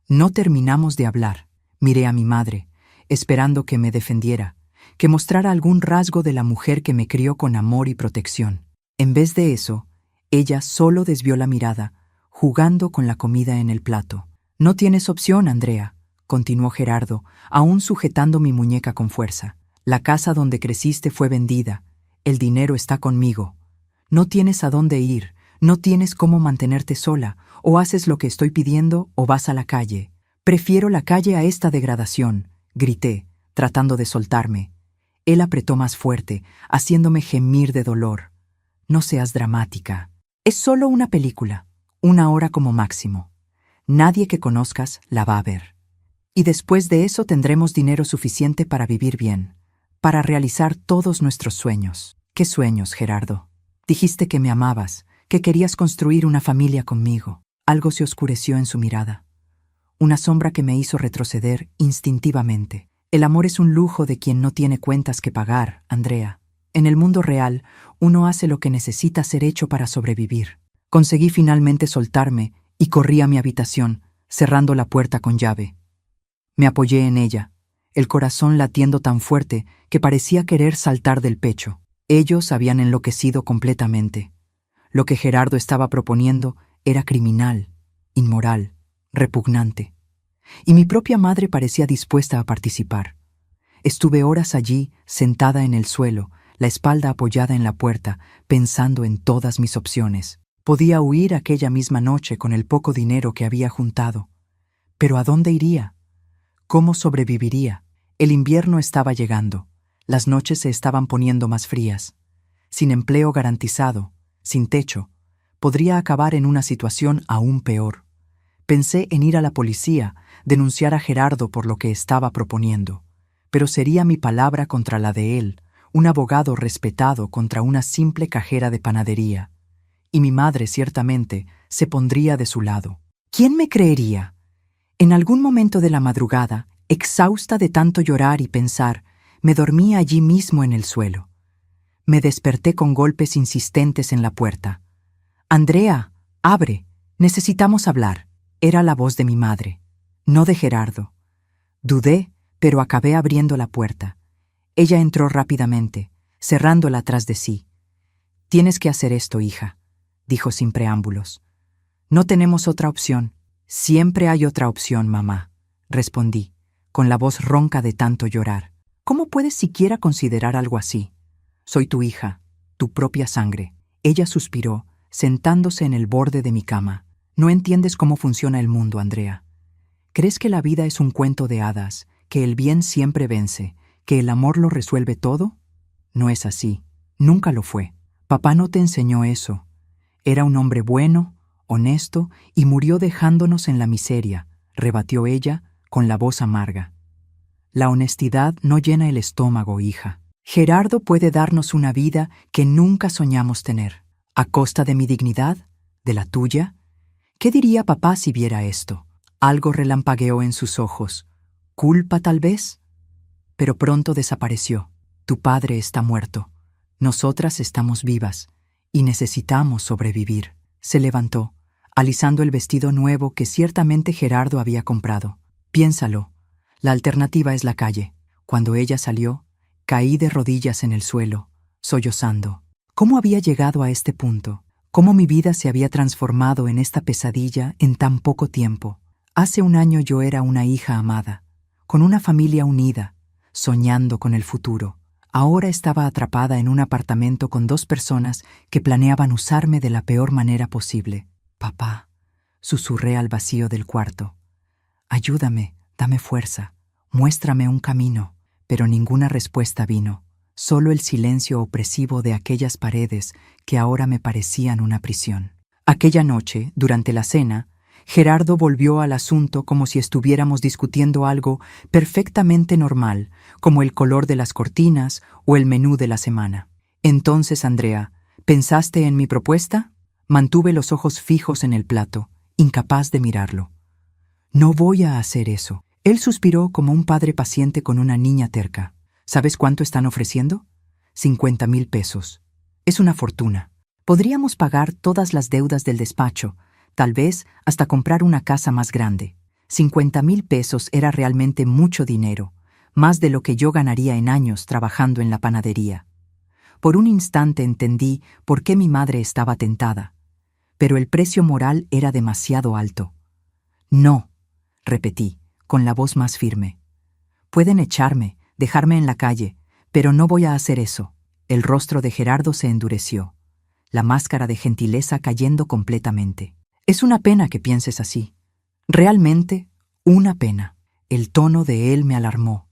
No terminamos de hablar. Miré a mi madre, esperando que me defendiera, que mostrara algún rasgo de la mujer que me crió con amor y protección. En vez de eso, ella solo desvió la mirada, jugando con la comida en el plato. «No tienes opción, Andrea», continuó Gerardo, aún sujetando mi muñeca con fuerza. «La casa donde creciste fue vendida. El dinero está conmigo. No tienes a dónde ir, no tienes cómo mantenerte sola, o haces lo que estoy pidiendo o vas a la calle. Prefiero la calle a esta degradación», grité, tratando de soltarme. Él apretó más fuerte, haciéndome gemir de dolor. «No seas dramática. Es solo una película, 1 hora como máximo. Nadie que conozcas la va a ver. Y después de eso tendremos dinero suficiente para vivir bien, para realizar todos nuestros sueños». «¿Qué sueños, Gerardo? Dijiste que me amabas, que querías construir una familia conmigo». Algo se oscureció en su mirada. Una sombra que me hizo retroceder instintivamente. «El amor es un lujo de quien no tiene cuentas que pagar, Andrea. En el mundo real, uno hace lo que necesita ser hecho para sobrevivir». Conseguí finalmente soltarme y corrí a mi habitación, cerrando la puerta con llave. Me apoyé en ella, el corazón latiendo tan fuerte que parecía querer saltar del pecho. Ellos habían enloquecido completamente. Lo que Gerardo estaba proponiendo era criminal, inmoral, repugnante. Y mi propia madre parecía dispuesta a participar. Estuve horas allí, sentada en el suelo, la espalda apoyada en la puerta, pensando en todas mis opciones. Podía huir aquella misma noche con el poco dinero que había juntado. ¿Pero a dónde iría? ¿Cómo sobreviviría? El invierno estaba llegando. Las noches se estaban poniendo más frías. Sin empleo garantizado, sin techo, podría acabar en una situación aún peor. Pensé en ir a la policía, denunciar a Gerardo por lo que estaba proponiendo. Pero sería mi palabra contra la de él, un abogado respetado contra una simple cajera de panadería. Y mi madre, ciertamente, se pondría de su lado. ¿Quién me creería? En algún momento de la madrugada, exhausta de tanto llorar y pensar, me dormí allí mismo en el suelo. Me desperté con golpes insistentes en la puerta. «Andrea, abre, necesitamos hablar». Era la voz de mi madre, no de Gerardo. Dudé, pero acabé abriendo la puerta. Ella entró rápidamente, cerrándola tras de sí. «Tienes que hacer esto, hija», dijo sin preámbulos. «No tenemos otra opción». «Siempre hay otra opción, mamá», respondí, con la voz ronca de tanto llorar. «¿Cómo puedes siquiera considerar algo así? Soy tu hija, tu propia sangre». Ella suspiró, sentándose en el borde de mi cama. «No entiendes cómo funciona el mundo, Andrea. ¿Crees que la vida es un cuento de hadas, que el bien siempre vence, que el amor lo resuelve todo? No es así. Nunca lo fue. Papá no te enseñó eso. Era un hombre bueno, honesto, y murió dejándonos en la miseria», rebatió ella con la voz amarga. «La honestidad no llena el estómago, hija. Gerardo puede darnos una vida que nunca soñamos tener. ¿A costa de mi dignidad? ¿De la tuya? ¿Qué diría papá si viera esto?» Algo relampagueó en sus ojos. ¿Culpa, tal vez? Pero pronto desapareció. «Tu padre está muerto. Nosotras estamos vivas y necesitamos sobrevivir». Se levantó, alisando el vestido nuevo que ciertamente Gerardo había comprado. «Piénsalo. La alternativa es la calle». Cuando ella salió, caí de rodillas en el suelo, sollozando. ¿Cómo había llegado a este punto? ¿Cómo mi vida se había transformado en esta pesadilla en tan poco tiempo? Hace 1 año yo era una hija amada, con una familia unida, soñando con el futuro. Ahora estaba atrapada en un apartamento con 2 personas que planeaban usarme de la peor manera posible. «Papá», susurré al vacío del cuarto. «Ayúdame, dame fuerza, muéstrame un camino». Pero ninguna respuesta vino, solo el silencio opresivo de aquellas paredes que ahora me parecían una prisión. Aquella noche, durante la cena, Gerardo volvió al asunto como si estuviéramos discutiendo algo perfectamente normal, como el color de las cortinas o el menú de la semana. Entonces, Andrea, ¿pensaste en mi propuesta? Mantuve los ojos fijos en el plato, incapaz de mirarlo. No voy a hacer eso. Él suspiró como un padre paciente con una niña terca. ¿Sabes cuánto están ofreciendo? 50,000 pesos. Es una fortuna. Podríamos pagar todas las deudas del despacho, tal vez hasta comprar una casa más grande. 50,000 pesos era realmente mucho dinero, más de lo que yo ganaría en años trabajando en la panadería. Por un instante entendí por qué mi madre estaba tentada, pero el precio moral era demasiado alto. No, repetí, con la voz más firme. Pueden echarme, dejarme en la calle, pero no voy a hacer eso. El rostro de Gerardo se endureció, la máscara de gentileza cayendo completamente. Es una pena que pienses así. Realmente, una pena. El tono de él me alarmó.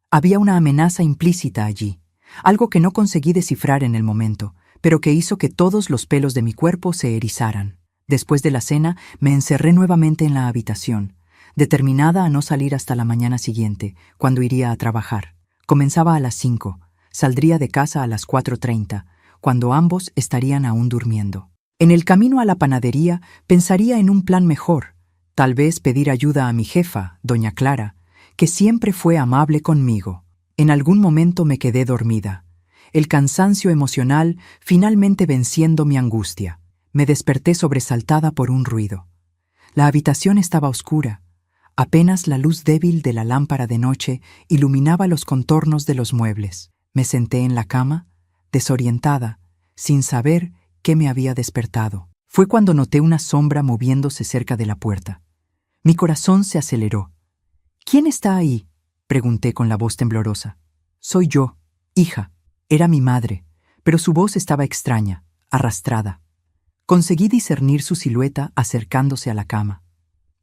Había una amenaza implícita allí, algo que no conseguí descifrar en el momento, pero que hizo que todos los pelos de mi cuerpo se erizaran. Después de la cena, me encerré nuevamente en la habitación, determinada a no salir hasta la mañana siguiente, cuando iría a trabajar. Comenzaba a las 5, saldría de casa a las 4:30, cuando ambos estarían aún durmiendo. En el camino a la panadería pensaría en un plan mejor, tal vez pedir ayuda a mi jefa, doña Clara, que siempre fue amable conmigo. En algún momento me quedé dormida, el cansancio emocional finalmente venciendo mi angustia. Me desperté sobresaltada por un ruido. La habitación estaba oscura. Apenas la luz débil de la lámpara de noche iluminaba los contornos de los muebles. Me senté en la cama, desorientada, sin saber qué me había despertado. Fue cuando noté una sombra moviéndose cerca de la puerta. Mi corazón se aceleró. ¿Quién está ahí?, pregunté con la voz temblorosa. Soy yo, hija. Era mi madre, pero su voz estaba extraña, arrastrada. Conseguí discernir su silueta acercándose a la cama.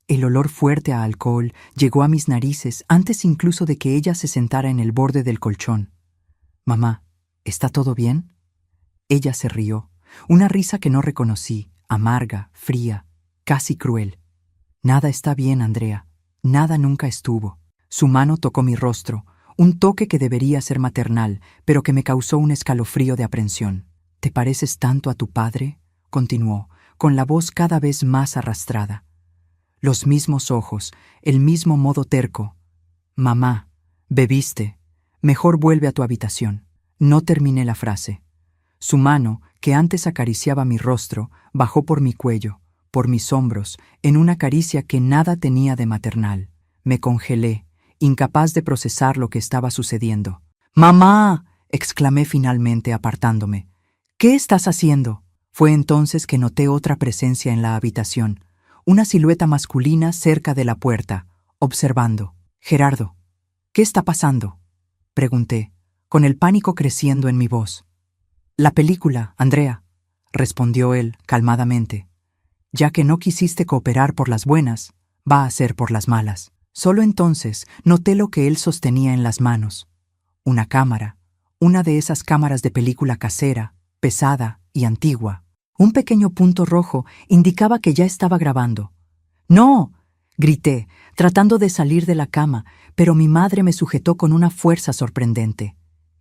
El olor fuerte a alcohol llegó a mis narices antes incluso de que ella se sentara en el borde del colchón. «Mamá, ¿está todo bien?» Ella se rió, una risa que no reconocí, amarga, fría, casi cruel. «Nada está bien, Andrea. Nada nunca estuvo». Su mano tocó mi rostro, un toque que debería ser maternal, pero que me causó un escalofrío de aprensión. «¿Te pareces tanto a tu padre?», continuó, con la voz cada vez más arrastrada. Los mismos ojos, el mismo modo terco. «Mamá, bebiste. Mejor vuelve a tu habitación». No terminé la frase. Su mano, que antes acariciaba mi rostro, bajó por mi cuello, por mis hombros, en una caricia que nada tenía de maternal. Me congelé, incapaz de procesar lo que estaba sucediendo. «¡Mamá!», exclamé finalmente apartándome. «¿Qué estás haciendo?». Fue entonces que noté otra presencia en la habitación, una silueta masculina cerca de la puerta, observando. «Gerardo, ¿qué está pasando?», pregunté, con el pánico creciendo en mi voz. «La película, Andrea», respondió él calmadamente. «Ya que no quisiste cooperar por las buenas, va a ser por las malas». Solo entonces noté lo que él sostenía en las manos. Una cámara, una de esas cámaras de película casera, pesada y antigua. Un pequeño punto rojo indicaba que ya estaba grabando. «¡No!», grité, tratando de salir de la cama, pero mi madre me sujetó con una fuerza sorprendente.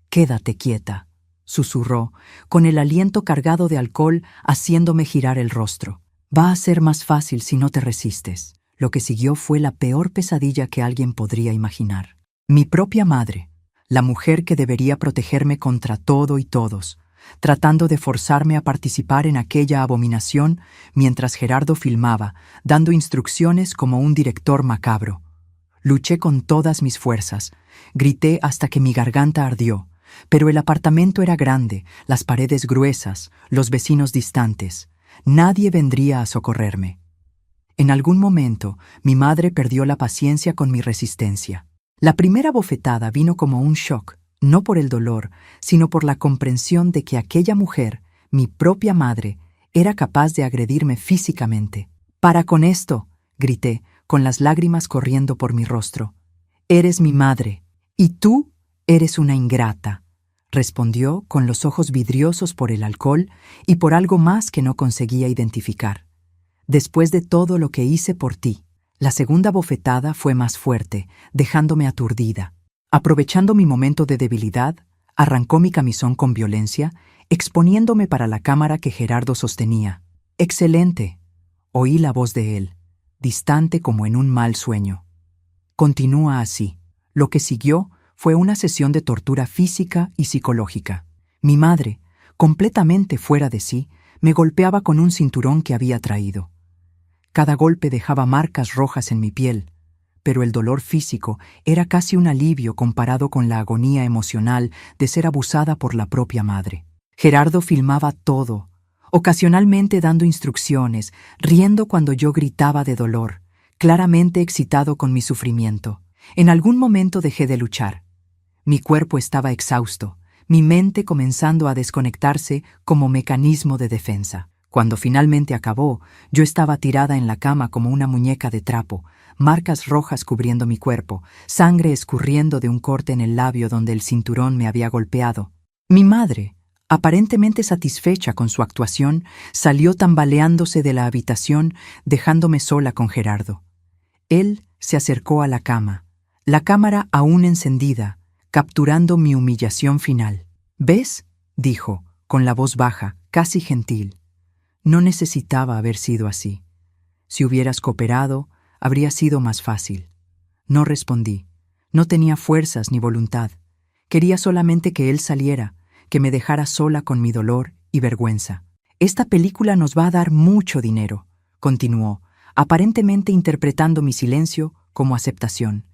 «Quédate quieta», susurró, con el aliento cargado de alcohol haciéndome girar el rostro. «Va a ser más fácil si no te resistes». Lo que siguió fue la peor pesadilla que alguien podría imaginar. Mi propia madre, la mujer que debería protegerme contra todo y todos, tratando de forzarme a participar en aquella abominación mientras Gerardo filmaba, dando instrucciones como un director macabro. Luché con todas mis fuerzas, grité hasta que mi garganta ardió, pero el apartamento era grande, las paredes gruesas, los vecinos distantes. Nadie vendría a socorrerme. En algún momento, mi madre perdió la paciencia con mi resistencia. La primera bofetada vino como un shock, no por el dolor, sino por la comprensión de que aquella mujer, mi propia madre, era capaz de agredirme físicamente. «¡Para con esto!», grité, con las lágrimas corriendo por mi rostro. «Eres mi madre, y tú eres una ingrata», respondió con los ojos vidriosos por el alcohol y por algo más que no conseguía identificar. Después de todo lo que hice por ti. La segunda bofetada fue más fuerte, dejándome aturdida. Aprovechando mi momento de debilidad, arrancó mi camisón con violencia, exponiéndome para la cámara que Gerardo sostenía. «Excelente», oí la voz de él, distante como en un mal sueño. «Continúa así». Lo que siguió fue una sesión de tortura física y psicológica. Mi madre, completamente fuera de sí, me golpeaba con un cinturón que había traído. Cada golpe dejaba marcas rojas en mi piel, pero el dolor físico era casi un alivio comparado con la agonía emocional de ser abusada por la propia madre. Gerardo filmaba todo, ocasionalmente dando instrucciones, riendo cuando yo gritaba de dolor, claramente excitado con mi sufrimiento. En algún momento dejé de luchar. Mi cuerpo estaba exhausto, mi mente comenzando a desconectarse como mecanismo de defensa. Cuando finalmente acabó, yo estaba tirada en la cama como una muñeca de trapo, marcas rojas cubriendo mi cuerpo, sangre escurriendo de un corte en el labio donde el cinturón me había golpeado. Mi madre, aparentemente satisfecha con su actuación, salió tambaleándose de la habitación, dejándome sola con Gerardo. Él se acercó a la cama, la cámara aún encendida, capturando mi humillación final. «¿Ves?», dijo, con la voz baja, casi gentil. «No necesitaba haber sido así. Si hubieras cooperado, habría sido más fácil». No respondí. No tenía fuerzas ni voluntad. Quería solamente que él saliera, que me dejara sola con mi dolor y vergüenza. «Esta película nos va a dar mucho dinero», continuó, aparentemente interpretando mi silencio como aceptación.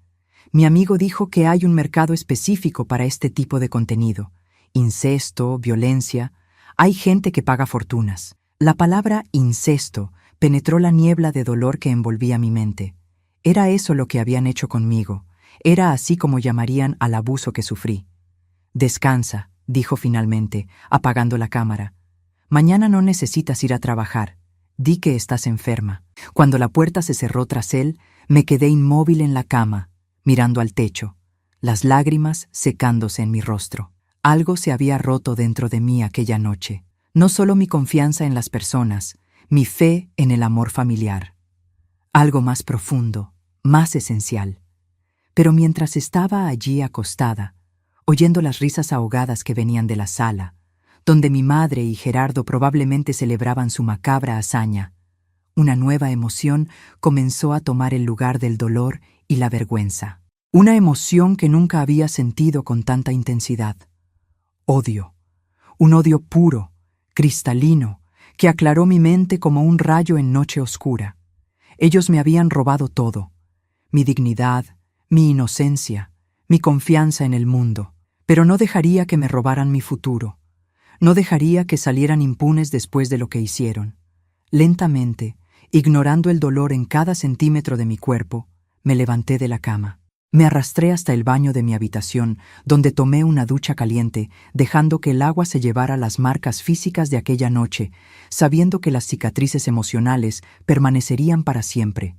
«Mi amigo dijo que hay un mercado específico para este tipo de contenido. Incesto, violencia. Hay gente que paga fortunas». La palabra incesto penetró la niebla de dolor que envolvía mi mente. Era eso lo que habían hecho conmigo. Era así como llamarían al abuso que sufrí. «Descansa», dijo finalmente, apagando la cámara. «Mañana no necesitas ir a trabajar. Di que estás enferma». Cuando la puerta se cerró tras él, me quedé inmóvil en la cama, mirando al techo, las lágrimas secándose en mi rostro. Algo se había roto dentro de mí aquella noche. No solo mi confianza en las personas, mi fe en el amor familiar. Algo más profundo, más esencial. Pero mientras estaba allí acostada, oyendo las risas ahogadas que venían de la sala, donde mi madre y Gerardo probablemente celebraban su macabra hazaña, una nueva emoción comenzó a tomar el lugar del dolor y la vergüenza. Una emoción que nunca había sentido con tanta intensidad. Odio. Un odio puro, cristalino, que aclaró mi mente como un rayo en noche oscura. Ellos me habían robado todo: mi dignidad, mi inocencia, mi confianza en el mundo. Pero no dejaría que me robaran mi futuro. No dejaría que salieran impunes después de lo que hicieron. Lentamente, ignorando el dolor en cada centímetro de mi cuerpo, me levanté de la cama. Me arrastré hasta el baño de mi habitación, donde tomé una ducha caliente, dejando que el agua se llevara las marcas físicas de aquella noche, sabiendo que las cicatrices emocionales permanecerían para siempre.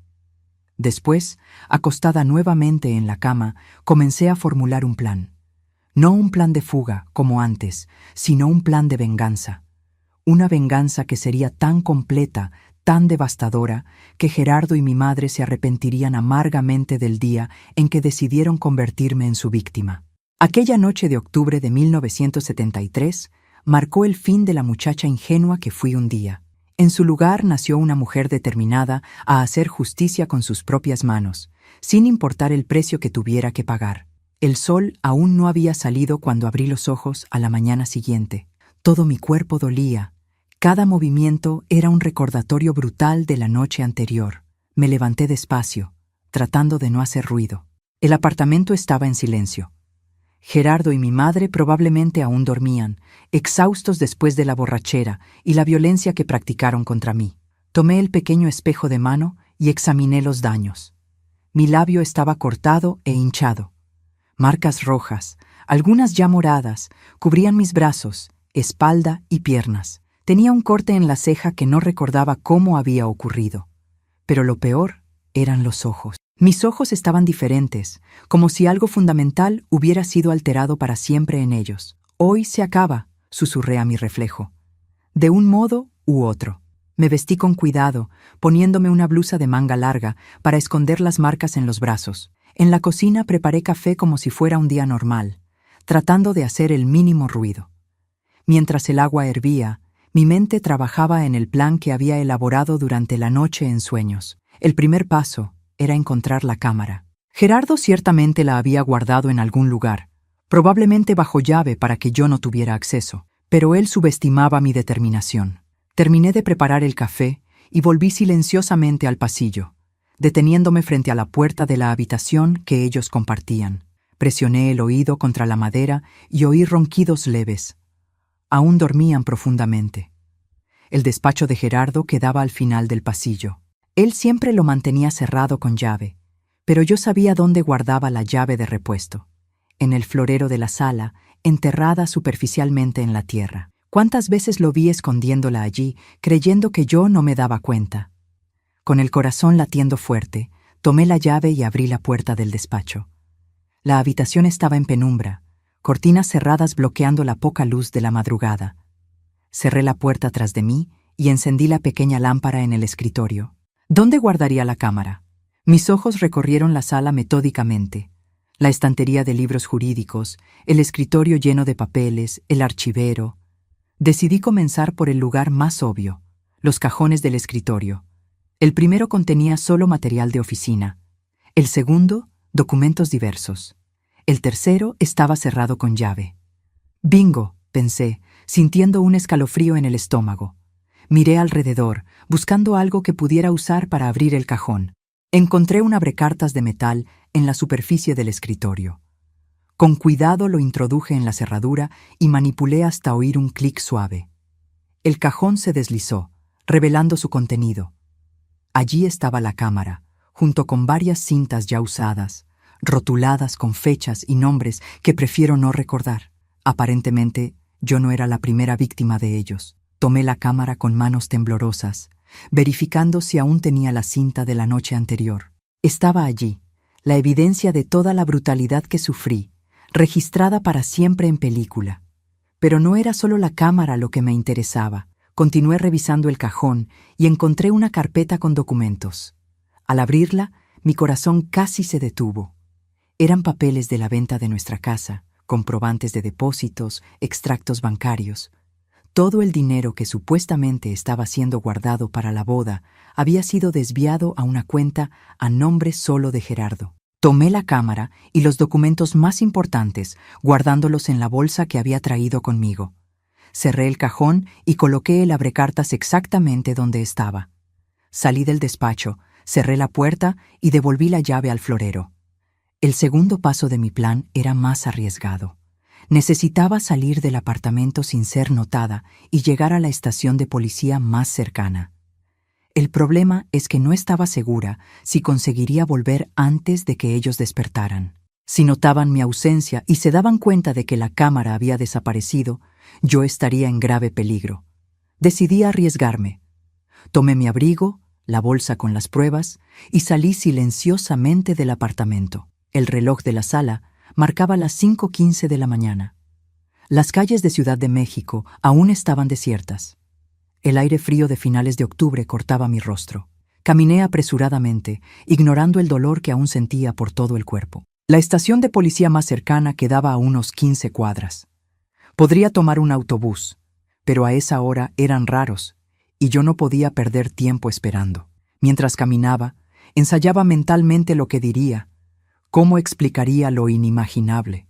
Después, acostada nuevamente en la cama, comencé a formular un plan. No un plan de fuga, como antes, sino un plan de venganza. Una venganza que sería tan completa, tan devastadora, que Gerardo y mi madre se arrepentirían amargamente del día en que decidieron convertirme en su víctima. Aquella noche de octubre de 1973 marcó el fin de la muchacha ingenua que fui un día. En su lugar nació una mujer determinada a hacer justicia con sus propias manos, sin importar el precio que tuviera que pagar. El sol aún no había salido cuando abrí los ojos a la mañana siguiente. Todo mi cuerpo dolía. Cada movimiento era un recordatorio brutal de la noche anterior. Me levanté despacio, tratando de no hacer ruido. El apartamento estaba en silencio. Gerardo y mi madre probablemente aún dormían, exhaustos después de la borrachera y la violencia que practicaron contra mí. Tomé el pequeño espejo de mano y examiné los daños. Mi labio estaba cortado e hinchado. Marcas rojas, algunas ya moradas, cubrían mis brazos, espalda y piernas. Tenía un corte en la ceja que no recordaba cómo había ocurrido. Pero lo peor eran los ojos. Mis ojos estaban diferentes, como si algo fundamental hubiera sido alterado para siempre en ellos. «Hoy se acaba», susurré a mi reflejo. «De un modo u otro». Me vestí con cuidado, poniéndome una blusa de manga larga para esconder las marcas en los brazos. En la cocina preparé café como si fuera un día normal, tratando de hacer el mínimo ruido. Mientras el agua hervía, mi mente trabajaba en el plan que había elaborado durante la noche en sueños. El primer paso era encontrar la cámara. Gerardo ciertamente la había guardado en algún lugar, probablemente bajo llave para que yo no tuviera acceso, pero él subestimaba mi determinación. Terminé de preparar el café y volví silenciosamente al pasillo, deteniéndome frente a la puerta de la habitación que ellos compartían. Presioné el oído contra la madera y oí ronquidos leves. Aún dormían profundamente. El despacho de Gerardo quedaba al final del pasillo. Él siempre lo mantenía cerrado con llave, pero yo sabía dónde guardaba la llave de repuesto, en el florero de la sala, enterrada superficialmente en la tierra. ¿Cuántas veces lo vi escondiéndola allí, creyendo que yo no me daba cuenta? Con el corazón latiendo fuerte, tomé la llave y abrí la puerta del despacho. La habitación estaba en penumbra, cortinas cerradas bloqueando la poca luz de la madrugada. Cerré la puerta tras de mí y encendí la pequeña lámpara en el escritorio. ¿Dónde guardaría la cámara? Mis ojos recorrieron la sala metódicamente. La estantería de libros jurídicos, el escritorio lleno de papeles, el archivero. Decidí comenzar por el lugar más obvio, los cajones del escritorio. El primero contenía solo material de oficina. El segundo, documentos diversos. El tercero estaba cerrado con llave. «Bingo», pensé, sintiendo un escalofrío en el estómago. Miré alrededor, buscando algo que pudiera usar para abrir el cajón. Encontré un abrecartas de metal en la superficie del escritorio. Con cuidado lo introduje en la cerradura y manipulé hasta oír un clic suave. El cajón se deslizó, revelando su contenido. Allí estaba la cámara, junto con varias cintas ya usadas, rotuladas con fechas y nombres que prefiero no recordar. Aparentemente, yo no era la primera víctima de ellos. Tomé la cámara con manos temblorosas, verificando si aún tenía la cinta de la noche anterior. Estaba allí, la evidencia de toda la brutalidad que sufrí, registrada para siempre en película. Pero no era solo la cámara lo que me interesaba. Continué revisando el cajón y encontré una carpeta con documentos. Al abrirla, mi corazón casi se detuvo. Eran papeles de la venta de nuestra casa, comprobantes de depósitos, extractos bancarios. Todo el dinero que supuestamente estaba siendo guardado para la boda había sido desviado a una cuenta a nombre solo de Gerardo. Tomé la cámara y los documentos más importantes, guardándolos en la bolsa que había traído conmigo. Cerré el cajón y coloqué el abrecartas exactamente donde estaba. Salí del despacho, cerré la puerta y devolví la llave al florero. El segundo paso de mi plan era más arriesgado. Necesitaba salir del apartamento sin ser notada y llegar a la estación de policía más cercana. El problema es que no estaba segura si conseguiría volver antes de que ellos despertaran. Si notaban mi ausencia y se daban cuenta de que la cámara había desaparecido, yo estaría en grave peligro. Decidí arriesgarme. Tomé mi abrigo, la bolsa con las pruebas, y salí silenciosamente del apartamento. El reloj de la sala marcaba las 5:15 de la mañana. Las calles de Ciudad de México aún estaban desiertas. El aire frío de finales de octubre cortaba mi rostro. Caminé apresuradamente, ignorando el dolor que aún sentía por todo el cuerpo. La estación de policía más cercana quedaba a unos 15 cuadras. Podría tomar un autobús, pero a esa hora eran raros, y yo no podía perder tiempo esperando. Mientras caminaba, ensayaba mentalmente lo que diría, cómo explicaría lo inimaginable,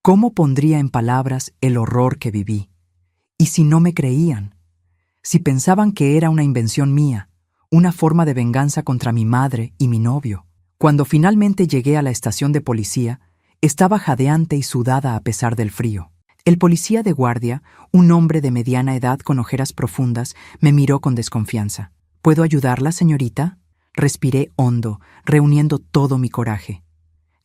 cómo pondría en palabras el horror que viví. ¿Y si no me creían? Si pensaban que era una invención mía, una forma de venganza contra mi madre y mi novio. Cuando finalmente llegué a la estación de policía, estaba jadeante y sudada a pesar del frío. El policía de guardia, un hombre de mediana edad con ojeras profundas, me miró con desconfianza. ¿Puedo ayudarla, señorita? Respiré hondo, reuniendo todo mi coraje.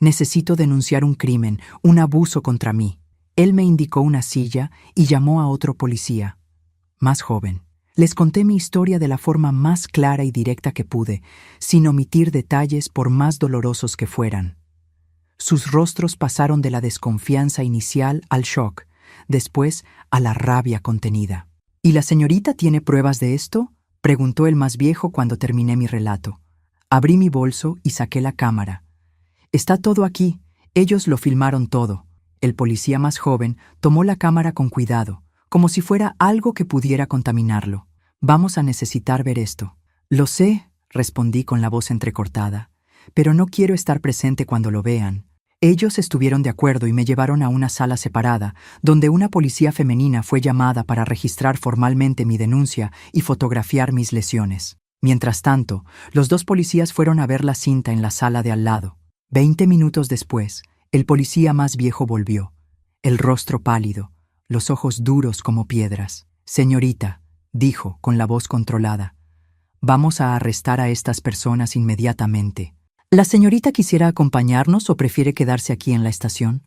Necesito denunciar un crimen, un abuso contra mí. Él me indicó una silla y llamó a otro policía, más joven. Les conté mi historia de la forma más clara y directa que pude, sin omitir detalles por más dolorosos que fueran. Sus rostros pasaron de la desconfianza inicial al shock, después a la rabia contenida. ¿Y la señorita tiene pruebas de esto?, Preguntó el más viejo cuando terminé mi relato. Abrí mi bolso y saqué la cámara. Está todo aquí. Ellos lo filmaron todo. El policía más joven tomó la cámara con cuidado, como si fuera algo que pudiera contaminarlo. Vamos a necesitar ver esto. Lo sé, respondí con la voz entrecortada, pero no quiero estar presente cuando lo vean. Ellos estuvieron de acuerdo y me llevaron a una sala separada, donde una policía femenina fue llamada para registrar formalmente mi denuncia y fotografiar mis lesiones. Mientras tanto, los dos policías fueron a ver la cinta en la sala de al lado. 20 minutos después, el policía más viejo volvió, el rostro pálido, los ojos duros como piedras. «Señorita», dijo con la voz controlada, «vamos a arrestar a estas personas inmediatamente». ¿La señorita quisiera acompañarnos o prefiere quedarse aquí en la estación?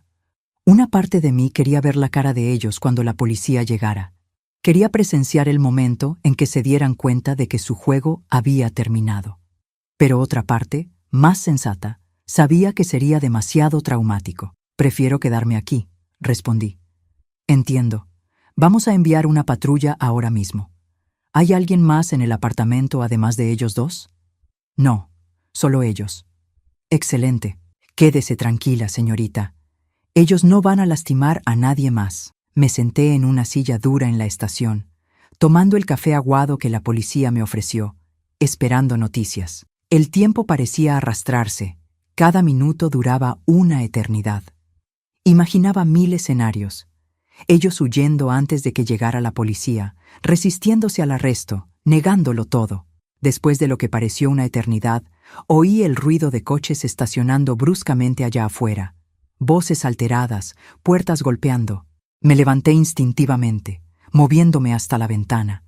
Una parte de mí quería ver la cara de ellos cuando la policía llegara. Quería presenciar el momento en que se dieran cuenta de que su juego había terminado. Pero otra parte, más sensata, sabía que sería demasiado traumático. «Prefiero quedarme aquí», respondí. «Entiendo. Vamos a enviar una patrulla ahora mismo. ¿Hay alguien más en el apartamento además de ellos dos?» «No, solo ellos». «Excelente. Quédese tranquila, señorita. Ellos no van a lastimar a nadie más». Me senté en una silla dura en la estación, tomando el café aguado que la policía me ofreció, esperando noticias. El tiempo parecía arrastrarse. Cada minuto duraba una eternidad. Imaginaba 1000 escenarios. Ellos huyendo antes de que llegara la policía, resistiéndose al arresto, negándolo todo. Después de lo que pareció una eternidad, oí el ruido de coches estacionando bruscamente allá afuera. Voces alteradas, puertas golpeando. Me levanté instintivamente, moviéndome hasta la ventana.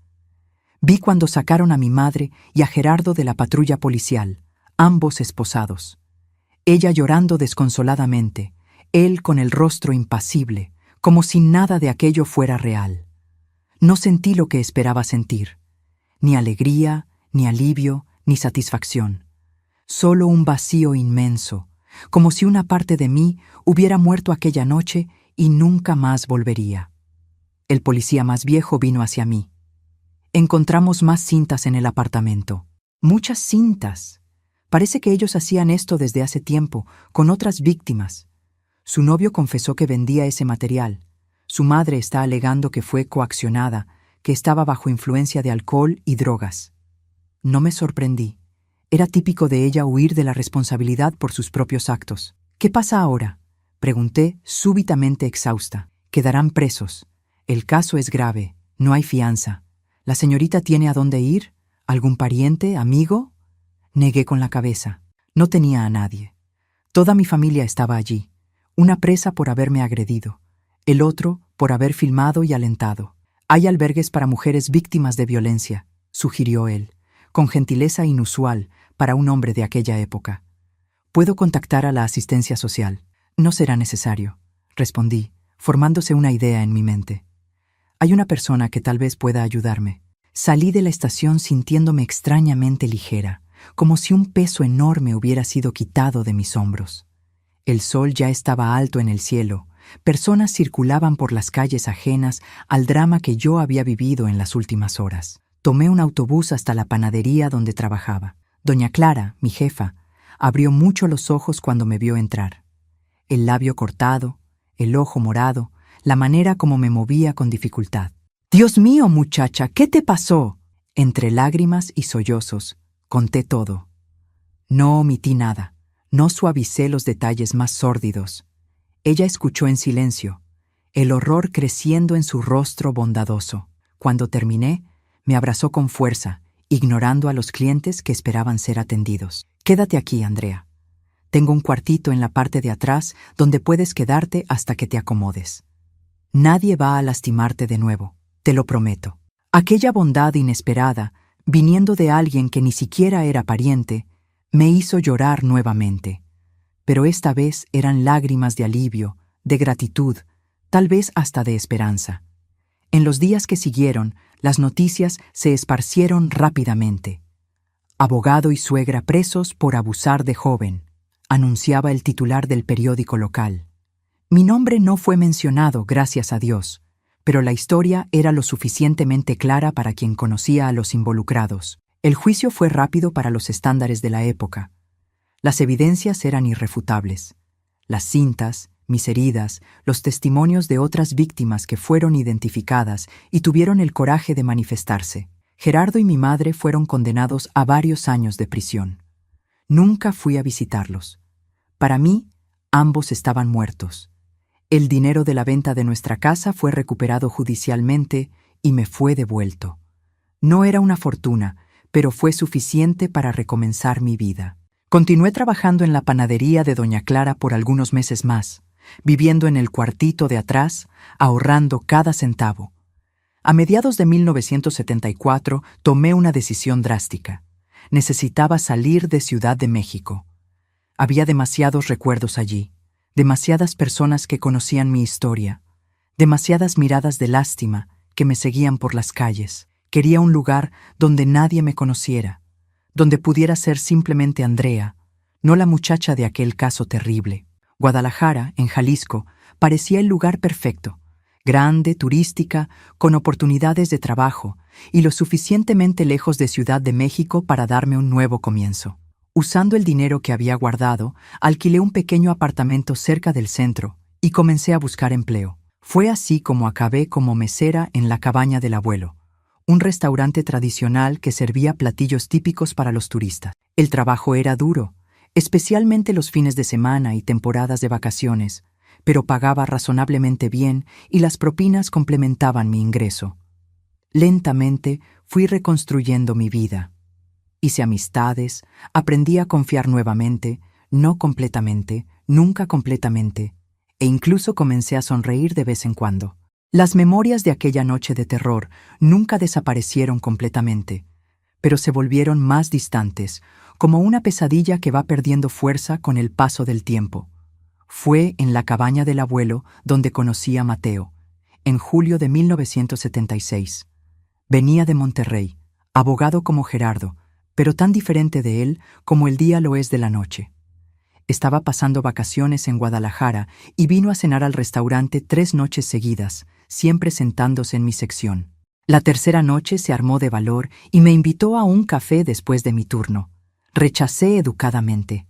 Vi cuando sacaron a mi madre y a Gerardo de la patrulla policial, ambos esposados. Ella llorando desconsoladamente, él con el rostro impasible, como si nada de aquello fuera real. No sentí lo que esperaba sentir, ni alegría, ni alivio, ni satisfacción. Solo un vacío inmenso, como si una parte de mí hubiera muerto aquella noche y nunca más volvería. El policía más viejo vino hacia mí. Encontramos más cintas en el apartamento. Muchas cintas. Parece que ellos hacían esto desde hace tiempo, con otras víctimas. Su novio confesó que vendía ese material. Su madre está alegando que fue coaccionada, que estaba bajo influencia de alcohol y drogas. No me sorprendí. Era típico de ella huir de la responsabilidad por sus propios actos. «¿Qué pasa ahora?», pregunté, súbitamente exhausta. «Quedarán presos. El caso es grave. No hay fianza. ¿La señorita tiene a dónde ir? ¿Algún pariente, amigo?» Negué con la cabeza. No tenía a nadie. Toda mi familia estaba allí. Una presa por haberme agredido. El otro por haber filmado y alentado. «Hay albergues para mujeres víctimas de violencia», sugirió él, con gentileza inusual para un hombre de aquella época. «Puedo contactar a la asistencia social». «No será necesario», respondí, formándose una idea en mi mente. «Hay una persona que tal vez pueda ayudarme». Salí de la estación sintiéndome extrañamente ligera, como si un peso enorme hubiera sido quitado de mis hombros. El sol ya estaba alto en el cielo. Personas circulaban por las calles ajenas al drama que yo había vivido en las últimas horas. Tomé un autobús hasta la panadería donde trabajaba. Doña Clara, mi jefa, abrió mucho los ojos cuando me vio entrar. El labio cortado, el ojo morado, la manera como me movía con dificultad. «Dios mío, muchacha, ¿qué te pasó?». Entre lágrimas y sollozos, conté todo. No omití nada, no suavicé los detalles más sórdidos. Ella escuchó en silencio, el horror creciendo en su rostro bondadoso. Cuando terminé, me abrazó con fuerza, ignorando a los clientes que esperaban ser atendidos. «Quédate aquí, Andrea. Tengo un cuartito en la parte de atrás donde puedes quedarte hasta que te acomodes. Nadie va a lastimarte de nuevo, te lo prometo». Aquella bondad inesperada, viniendo de alguien que ni siquiera era pariente, me hizo llorar nuevamente. Pero esta vez eran lágrimas de alivio, de gratitud, tal vez hasta de esperanza. En los días que siguieron, las noticias se esparcieron rápidamente. «Abogado y suegra presos por abusar de joven», anunciaba el titular del periódico local. Mi nombre no fue mencionado, gracias a Dios, pero la historia era lo suficientemente clara para quien conocía a los involucrados. El juicio fue rápido para los estándares de la época. Las evidencias eran irrefutables. Las cintas, mis heridas, los testimonios de otras víctimas que fueron identificadas y tuvieron el coraje de manifestarse. Gerardo y mi madre fueron condenados a varios años de prisión. Nunca fui a visitarlos. Para mí, ambos estaban muertos. El dinero de la venta de nuestra casa fue recuperado judicialmente y me fue devuelto. No era una fortuna, pero fue suficiente para recomenzar mi vida. Continué trabajando en la panadería de Doña Clara por algunos meses más, viviendo en el cuartito de atrás, ahorrando cada centavo. A mediados de 1974 tomé una decisión drástica. Necesitaba salir de Ciudad de México. Había demasiados recuerdos allí, demasiadas personas que conocían mi historia, demasiadas miradas de lástima que me seguían por las calles. Quería un lugar donde nadie me conociera, donde pudiera ser simplemente Andrea, no la muchacha de aquel caso terrible. Guadalajara, en Jalisco, parecía el lugar perfecto, grande, turística, con oportunidades de trabajo y lo suficientemente lejos de Ciudad de México para darme un nuevo comienzo. Usando el dinero que había guardado, alquilé un pequeño apartamento cerca del centro y comencé a buscar empleo. Fue así como acabé como mesera en La Cabaña del Abuelo, un restaurante tradicional que servía platillos típicos para los turistas. El trabajo era duro, especialmente los fines de semana y temporadas de vacaciones, pero pagaba razonablemente bien y las propinas complementaban mi ingreso. Lentamente fui reconstruyendo mi vida. Hice amistades, aprendí a confiar nuevamente, no completamente, nunca completamente, e incluso comencé a sonreír de vez en cuando. Las memorias de aquella noche de terror nunca desaparecieron completamente, pero se volvieron más distantes, como una pesadilla que va perdiendo fuerza con el paso del tiempo. Fue en La Cabaña del Abuelo donde conocí a Mateo, en julio de 1976. Venía de Monterrey, abogado como Gerardo, pero tan diferente de él como el día lo es de la noche. Estaba pasando vacaciones en Guadalajara y vino a cenar al restaurante 3 noches seguidas, siempre sentándose en mi sección. La tercera noche se armó de valor y me invitó a un café después de mi turno. Rechacé educadamente.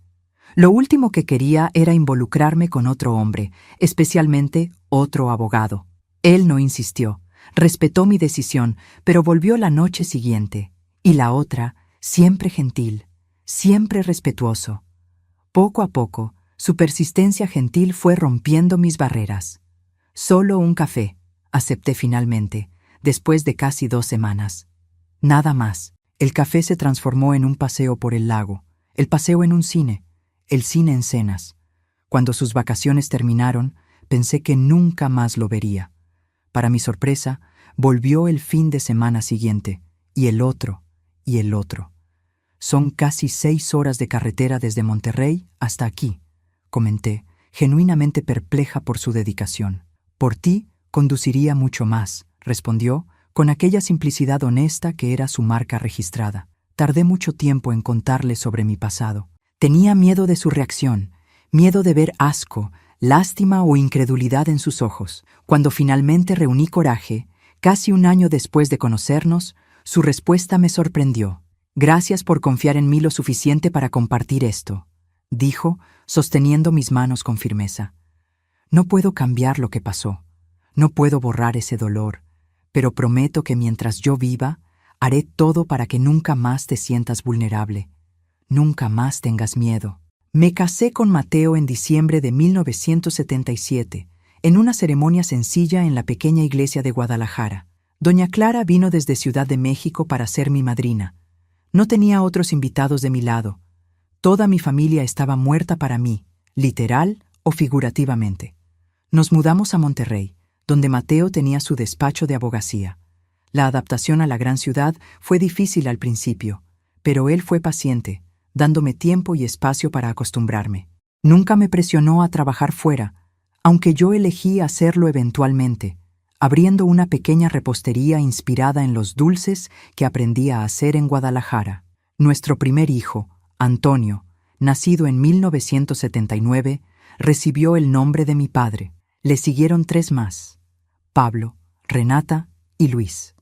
Lo último que quería era involucrarme con otro hombre, especialmente otro abogado. Él no insistió, respetó mi decisión, pero volvió la noche siguiente, y la otra, siempre gentil, siempre respetuoso. Poco a poco, su persistencia gentil fue rompiendo mis barreras. Solo un café, acepté finalmente, después de casi 2 semanas. Nada más. El café se transformó en un paseo por el lago, el paseo en un cine, el cine en cenas. Cuando sus vacaciones terminaron, pensé que nunca más lo vería. Para mi sorpresa, volvió el fin de semana siguiente, y el otro, y el otro. Son casi 6 horas de carretera desde Monterrey hasta aquí, comenté, genuinamente perpleja por su dedicación. Por ti, conduciría mucho más, respondió, con aquella simplicidad honesta que era su marca registrada. Tardé mucho tiempo en contarle sobre mi pasado. Tenía miedo de su reacción, miedo de ver asco, lástima o incredulidad en sus ojos. Cuando finalmente reuní coraje, casi 1 año después de conocernos, su respuesta me sorprendió. «Gracias por confiar en mí lo suficiente para compartir esto», dijo, sosteniendo mis manos con firmeza. «No puedo cambiar lo que pasó, no puedo borrar ese dolor, pero prometo que mientras yo viva, haré todo para que nunca más te sientas vulnerable, nunca más tengas miedo». Me casé con Mateo en diciembre de 1977, en una ceremonia sencilla en la pequeña iglesia de Guadalajara. Doña Clara vino desde Ciudad de México para ser mi madrina. No tenía otros invitados de mi lado. Toda mi familia estaba muerta para mí, literal o figurativamente. Nos mudamos a Monterrey, donde Mateo tenía su despacho de abogacía. La adaptación a la gran ciudad fue difícil al principio, pero él fue paciente, dándome tiempo y espacio para acostumbrarme. Nunca me presionó a trabajar fuera, aunque yo elegí hacerlo eventualmente, abriendo una pequeña repostería inspirada en los dulces que aprendí a hacer en Guadalajara. Nuestro primer hijo, Antonio, nacido en 1979, recibió el nombre de mi padre. Le siguieron 3 más: Pablo, Renata y Luis.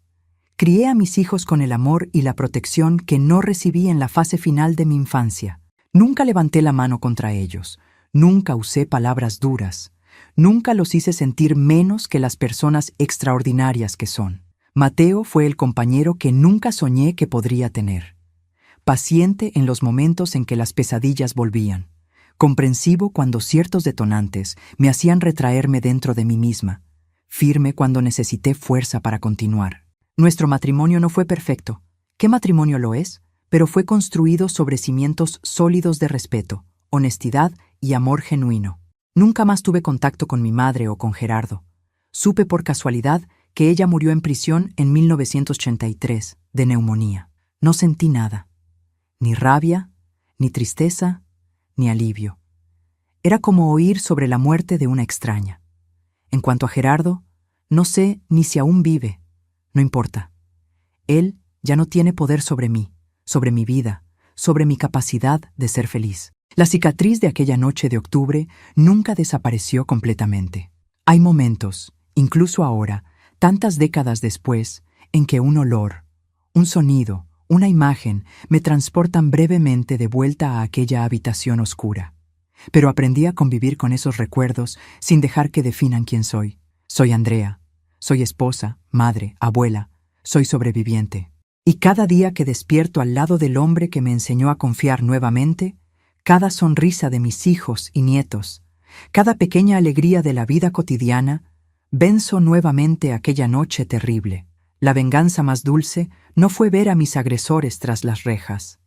Crié a mis hijos con el amor y la protección que no recibí en la fase final de mi infancia. Nunca levanté la mano contra ellos, nunca usé palabras duras, nunca los hice sentir menos que las personas extraordinarias que son. Mateo fue el compañero que nunca soñé que podría tener. Paciente en los momentos en que las pesadillas volvían. Comprensivo cuando ciertos detonantes me hacían retraerme dentro de mí misma. Firme cuando necesité fuerza para continuar. Nuestro matrimonio no fue perfecto. ¿Qué matrimonio lo es? Pero fue construido sobre cimientos sólidos de respeto, honestidad y amor genuino. Nunca más tuve contacto con mi madre o con Gerardo. Supe por casualidad que ella murió en prisión en 1983, de neumonía. No sentí nada. Ni rabia, ni tristeza, ni alivio. Era como oír sobre la muerte de una extraña. En cuanto a Gerardo, no sé ni si aún vive. No importa. Él ya no tiene poder sobre mí, sobre mi vida, sobre mi capacidad de ser feliz. La cicatriz de aquella noche de octubre nunca desapareció completamente. Hay momentos, incluso ahora, tantas décadas después, en que un olor, un sonido, una imagen me transportan brevemente de vuelta a aquella habitación oscura. Pero aprendí a convivir con esos recuerdos sin dejar que definan quién soy. Soy Andrea. Soy esposa, madre, abuela. Soy sobreviviente. Y cada día que despierto al lado del hombre que me enseñó a confiar nuevamente, cada sonrisa de mis hijos y nietos, cada pequeña alegría de la vida cotidiana, venzo nuevamente aquella noche terrible. La venganza más dulce no fue ver a mis agresores tras las rejas.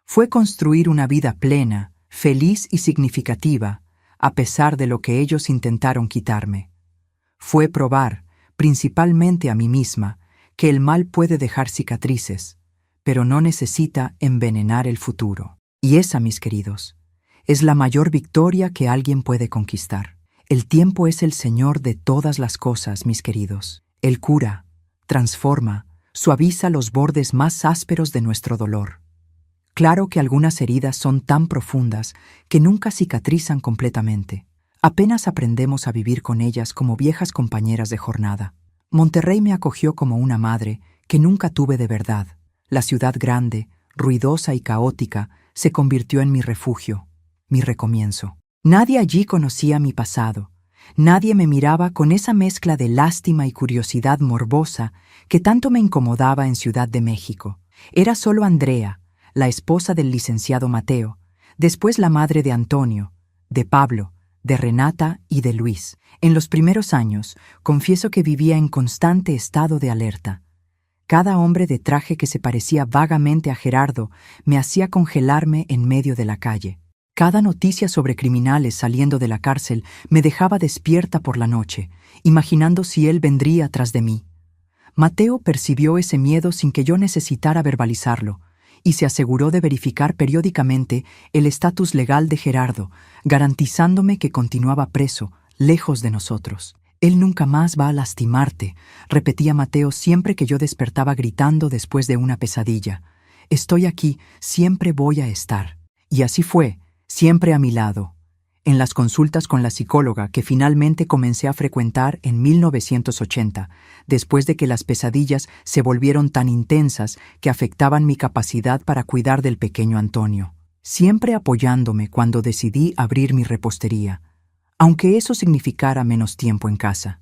Fue construir una vida plena, feliz y significativa, a pesar de lo que ellos intentaron quitarme. Fue probar, principalmente a mí misma, que el mal puede dejar cicatrices, pero no necesita envenenar el futuro. Y esa, mis queridos, es la mayor victoria que alguien puede conquistar. El tiempo es el Señor de todas las cosas, mis queridos. Él cura, transforma, suaviza los bordes más ásperos de nuestro dolor. Claro que algunas heridas son tan profundas que nunca cicatrizan completamente. Apenas aprendemos a vivir con ellas como viejas compañeras de jornada. Monterrey me acogió como una madre que nunca tuve de verdad. La ciudad grande, ruidosa y caótica, se convirtió en mi refugio, mi recomienzo. Nadie allí conocía mi pasado. Nadie me miraba con esa mezcla de lástima y curiosidad morbosa que tanto me incomodaba en Ciudad de México. Era solo Andrea, la esposa del licenciado Mateo, después la madre de Antonio, de Pablo, de Renata y de Luis. En los primeros años, confieso que vivía en constante estado de alerta. Cada hombre de traje que se parecía vagamente a Gerardo me hacía congelarme en medio de la calle. Cada noticia sobre criminales saliendo de la cárcel me dejaba despierta por la noche, imaginando si él vendría tras de mí. Mateo percibió ese miedo sin que yo necesitara verbalizarlo, y se aseguró de verificar periódicamente el estatus legal de Gerardo, garantizándome que continuaba preso, lejos de nosotros. Él nunca más va a lastimarte, repetía Mateo siempre que yo despertaba gritando después de una pesadilla. Estoy aquí, siempre voy a estar. Y así fue, siempre a mi lado. En las consultas con la psicóloga que finalmente comencé a frecuentar en 1980, después de que las pesadillas se volvieron tan intensas que afectaban mi capacidad para cuidar del pequeño Antonio. Siempre apoyándome cuando decidí abrir mi repostería, aunque eso significara menos tiempo en casa.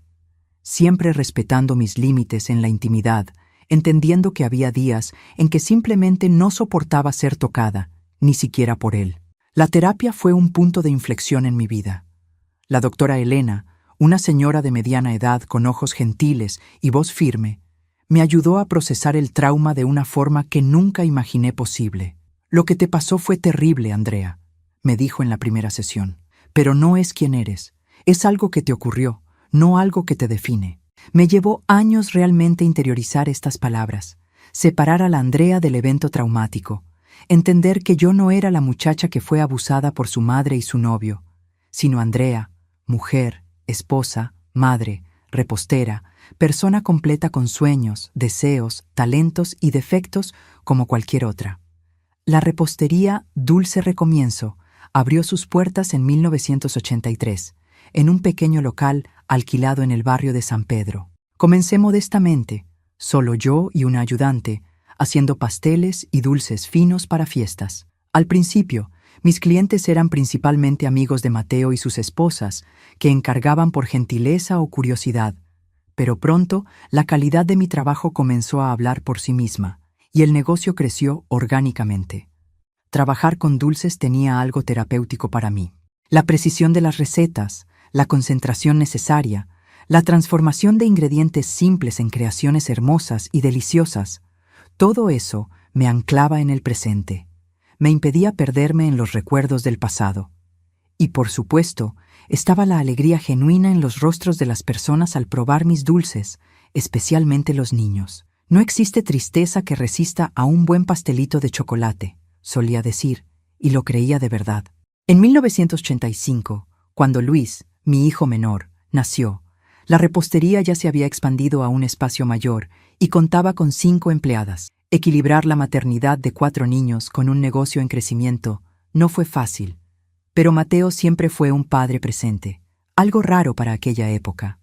Siempre respetando mis límites en la intimidad, entendiendo que había días en que simplemente no soportaba ser tocada, ni siquiera por él. La terapia fue un punto de inflexión en mi vida. La doctora Elena, una señora de mediana edad con ojos gentiles y voz firme, me ayudó a procesar el trauma de una forma que nunca imaginé posible. Lo que te pasó fue terrible, Andrea, me dijo en la primera sesión, pero no es quien eres. Es algo que te ocurrió, no algo que te define. Me llevó años realmente interiorizar estas palabras, separar a la Andrea del evento traumático, entender que yo no era la muchacha que fue abusada por su madre y su novio, sino Andrea, mujer, esposa, madre, repostera, persona completa con sueños, deseos, talentos y defectos como cualquier otra. La repostería Dulce Recomienzo abrió sus puertas en 1983, en un pequeño local alquilado en el barrio de San Pedro. Comencé modestamente, solo yo y una ayudante, haciendo pasteles y dulces finos para fiestas. Al principio, mis clientes eran principalmente amigos de Mateo y sus esposas, que encargaban por gentileza o curiosidad, pero pronto la calidad de mi trabajo comenzó a hablar por sí misma, y el negocio creció orgánicamente. Trabajar con dulces tenía algo terapéutico para mí. La precisión de las recetas, la concentración necesaria, la transformación de ingredientes simples en creaciones hermosas y deliciosas, todo eso me anclaba en el presente, me impedía perderme en los recuerdos del pasado. Y por supuesto, estaba la alegría genuina en los rostros de las personas al probar mis dulces, especialmente los niños. No existe tristeza que resista a un buen pastelito de chocolate, solía decir, y lo creía de verdad. En 1985, cuando Luis, mi hijo menor, nació, la repostería ya se había expandido a un espacio mayor y contaba con 5 empleadas. Equilibrar la maternidad de 4 niños con un negocio en crecimiento no fue fácil, pero Mateo siempre fue un padre presente, algo raro para aquella época.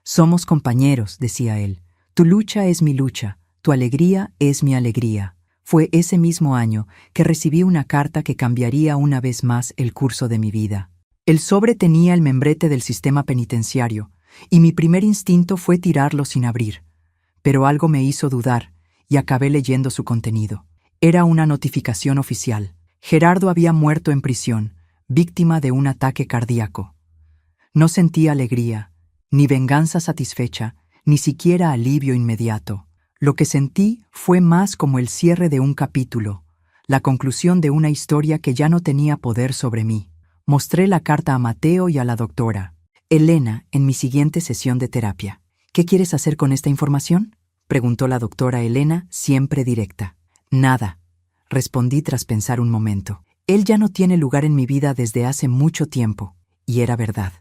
«Somos compañeros», decía él. «Tu lucha es mi lucha, tu alegría es mi alegría». Fue ese mismo año que recibí una carta que cambiaría una vez más el curso de mi vida. El sobre tenía el membrete del sistema penitenciario, y mi primer instinto fue tirarlo sin abrir. Pero algo me hizo dudar, y acabé leyendo su contenido. Era una notificación oficial. Gerardo había muerto en prisión, víctima de un ataque cardíaco. No sentí alegría, ni venganza satisfecha, ni siquiera alivio inmediato. Lo que sentí fue más como el cierre de un capítulo, la conclusión de una historia que ya no tenía poder sobre mí. Mostré la carta a Mateo y a la doctora Elena en mi siguiente sesión de terapia. «¿Qué quieres hacer con esta información?», preguntó la doctora Elena, siempre directa. «Nada», respondí tras pensar un momento. «Él ya no tiene lugar en mi vida desde hace mucho tiempo». Y era verdad.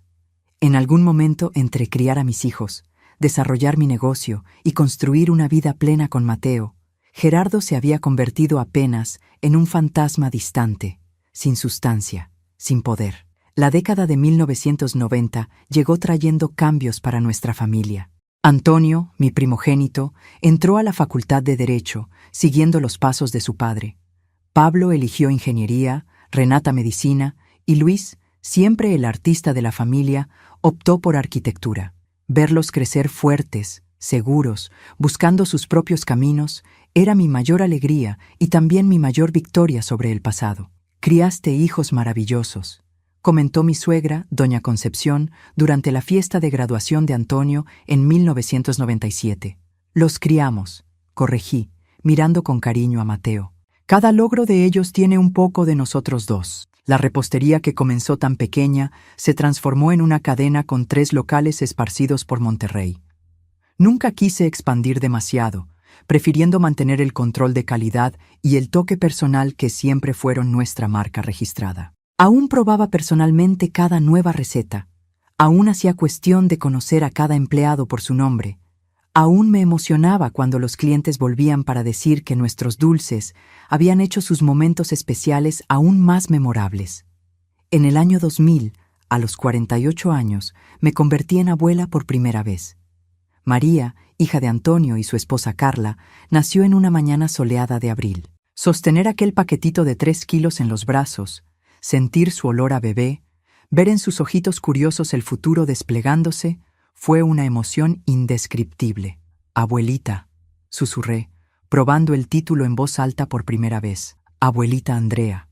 En algún momento, entre criar a mis hijos, desarrollar mi negocio y construir una vida plena con Mateo, Gerardo se había convertido apenas en un fantasma distante, sin sustancia, sin poder. La década de 1990 llegó trayendo cambios para nuestra familia. Antonio, mi primogénito, entró a la Facultad de Derecho, siguiendo los pasos de su padre. Pablo eligió ingeniería, Renata medicina, y Luis, siempre el artista de la familia, optó por arquitectura. Verlos crecer fuertes, seguros, buscando sus propios caminos, era mi mayor alegría y también mi mayor victoria sobre el pasado. «Criaste hijos maravillosos», comentó mi suegra, doña Concepción, durante la fiesta de graduación de Antonio en 1997. «Los criamos», corregí, mirando con cariño a Mateo. «Cada logro de ellos tiene un poco de nosotros dos». La repostería que comenzó tan pequeña se transformó en una cadena con 3 locales esparcidos por Monterrey. Nunca quise expandir demasiado, prefiriendo mantener el control de calidad y el toque personal que siempre fueron nuestra marca registrada. Aún probaba personalmente cada nueva receta. Aún hacía cuestión de conocer a cada empleado por su nombre. Aún me emocionaba cuando los clientes volvían para decir que nuestros dulces habían hecho sus momentos especiales aún más memorables. En el año 2000, a los 48 años, me convertí en abuela por primera vez. María, hija de Antonio y su esposa Carla, nació en una mañana soleada de abril. Sostener aquel paquetito de 3 kilos en los brazos, sentir su olor a bebé, ver en sus ojitos curiosos el futuro desplegándose, fue una emoción indescriptible. «Abuelita», susurré, probando el título en voz alta por primera vez. «Abuelita Andrea».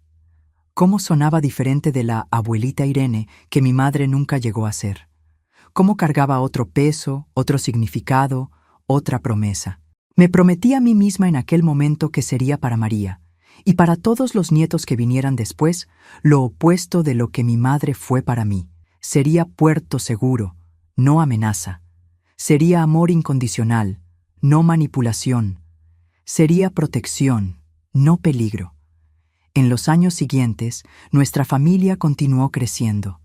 Cómo sonaba diferente de la abuelita Irene que mi madre nunca llegó a ser. Cómo cargaba otro peso, otro significado, otra promesa. Me prometí a mí misma en aquel momento que sería para María, y para todos los nietos que vinieran después, lo opuesto de lo que mi madre fue para mí. Sería puerto seguro, no amenaza. Sería amor incondicional, no manipulación. Sería protección, no peligro. En los años siguientes, nuestra familia continuó creciendo.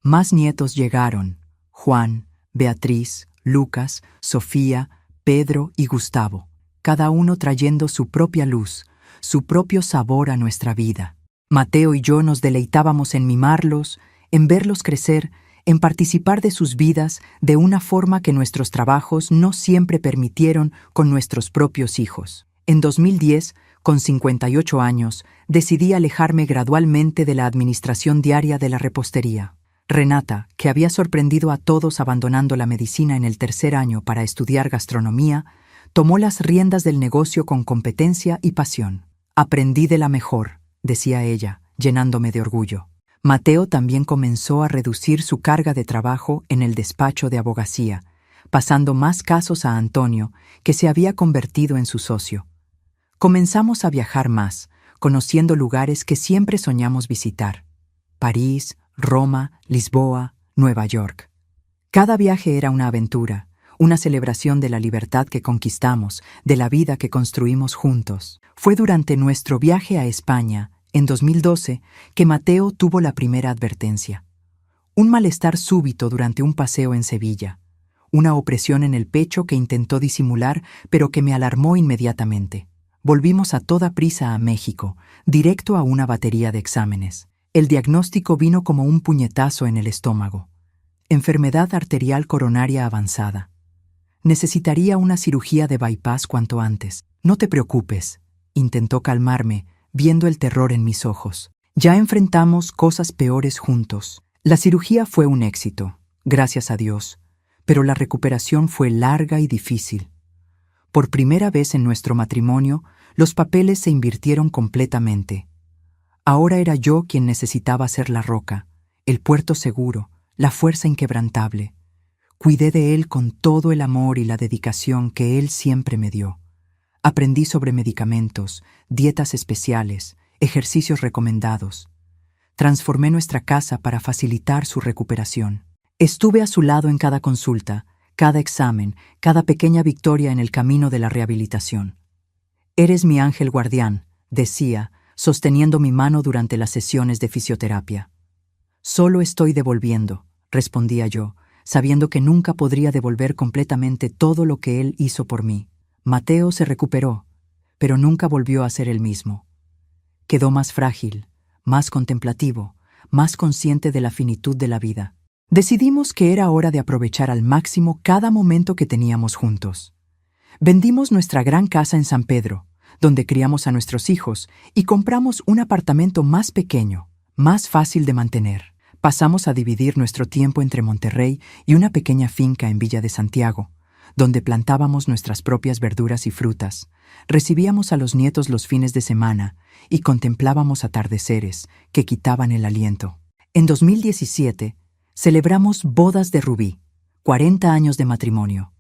Más nietos llegaron: Juan, Beatriz, Lucas, Sofía, Pedro y Gustavo, cada uno trayendo su propia luz, su propio sabor a nuestra vida. Mateo y yo nos deleitábamos en mimarlos, en verlos crecer, en participar de sus vidas de una forma que nuestros trabajos no siempre permitieron con nuestros propios hijos. En 2010, con 58 años, decidí alejarme gradualmente de la administración diaria de la repostería. Renata, que había sorprendido a todos abandonando la medicina en el tercer año para estudiar gastronomía, tomó las riendas del negocio con competencia y pasión. «Aprendí de la mejor», decía ella, llenándome de orgullo. Mateo también comenzó a reducir su carga de trabajo en el despacho de abogacía, pasando más casos a Antonio, que se había convertido en su socio. Comenzamos a viajar más, conociendo lugares que siempre soñamos visitar: París, Roma, Lisboa, Nueva York. Cada viaje era una aventura, una celebración de la libertad que conquistamos, de la vida que construimos juntos. Fue durante nuestro viaje a España, en 2012, que Mateo tuvo la primera advertencia. Un malestar súbito durante un paseo en Sevilla, una opresión en el pecho que intentó disimular, pero que me alarmó inmediatamente. Volvimos a toda prisa a México, directo a una batería de exámenes. El diagnóstico vino como un puñetazo en el estómago. Enfermedad arterial coronaria avanzada. Necesitaría una cirugía de bypass cuanto antes. «No te preocupes», intentó calmarme, viendo el terror en mis ojos. «Ya enfrentamos cosas peores juntos». La cirugía fue un éxito, gracias a Dios, pero la recuperación fue larga y difícil. Por primera vez en nuestro matrimonio, los papeles se invirtieron completamente. Ahora era yo quien necesitaba ser la roca, el puerto seguro, la fuerza inquebrantable. Cuidé de él con todo el amor y la dedicación que él siempre me dio. Aprendí sobre medicamentos, dietas especiales, ejercicios recomendados. Transformé nuestra casa para facilitar su recuperación. Estuve a su lado en cada consulta, cada examen, cada pequeña victoria en el camino de la rehabilitación. «Eres mi ángel guardián», decía, sosteniendo mi mano durante las sesiones de fisioterapia. «Solo estoy devolviendo», respondía yo, sabiendo que nunca podría devolver completamente todo lo que él hizo por mí. Mateo se recuperó, pero nunca volvió a ser el mismo. Quedó más frágil, más contemplativo, más consciente de la finitud de la vida. Decidimos que era hora de aprovechar al máximo cada momento que teníamos juntos. Vendimos nuestra gran casa en San Pedro, donde criamos a nuestros hijos, y compramos un apartamento más pequeño, más fácil de mantener. Pasamos a dividir nuestro tiempo entre Monterrey y una pequeña finca en Villa de Santiago, donde plantábamos nuestras propias verduras y frutas, recibíamos a los nietos los fines de semana y contemplábamos atardeceres que quitaban el aliento. En 2017, celebramos bodas de Rubí, 40 años de matrimonio.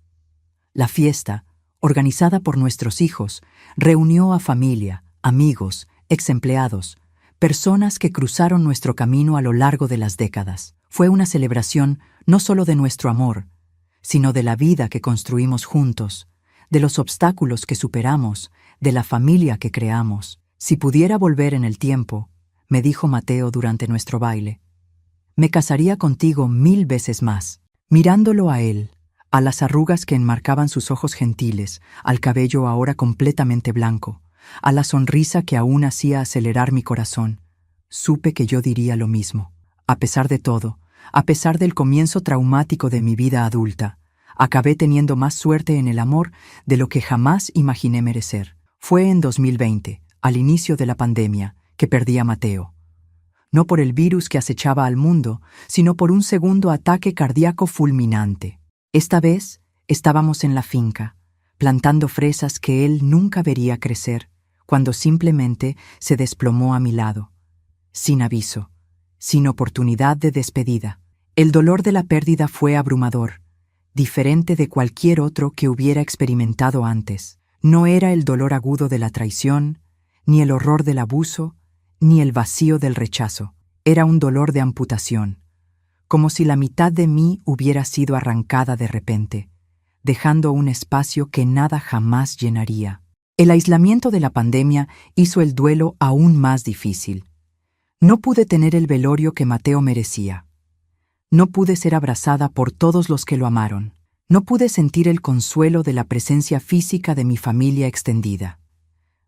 La fiesta, organizada por nuestros hijos, reunió a familia, amigos, exempleados, personas que cruzaron nuestro camino a lo largo de las décadas. Fue una celebración no solo de nuestro amor, sino de la vida que construimos juntos, de los obstáculos que superamos, de la familia que creamos. «Si pudiera volver en el tiempo», me dijo Mateo durante nuestro baile, «me casaría contigo 1000 veces más». Mirándolo a él, a las arrugas que enmarcaban sus ojos gentiles, al cabello ahora completamente blanco, a la sonrisa que aún hacía acelerar mi corazón, supe que yo diría lo mismo. A pesar de todo, a pesar del comienzo traumático de mi vida adulta, acabé teniendo más suerte en el amor de lo que jamás imaginé merecer. Fue en 2020, al inicio de la pandemia, que perdí a Mateo. No por el virus que acechaba al mundo, sino por un segundo ataque cardíaco fulminante. Esta vez estábamos en la finca, plantando fresas que él nunca vería crecer, cuando simplemente se desplomó a mi lado, sin aviso, sin oportunidad de despedida. El dolor de la pérdida fue abrumador, diferente de cualquier otro que hubiera experimentado antes. No era el dolor agudo de la traición, ni el horror del abuso, ni el vacío del rechazo. Era un dolor de amputación, como si la mitad de mí hubiera sido arrancada de repente, dejando un espacio que nada jamás llenaría. El aislamiento de la pandemia hizo el duelo aún más difícil. No pude tener el velorio que Mateo merecía. No pude ser abrazada por todos los que lo amaron. No pude sentir el consuelo de la presencia física de mi familia extendida.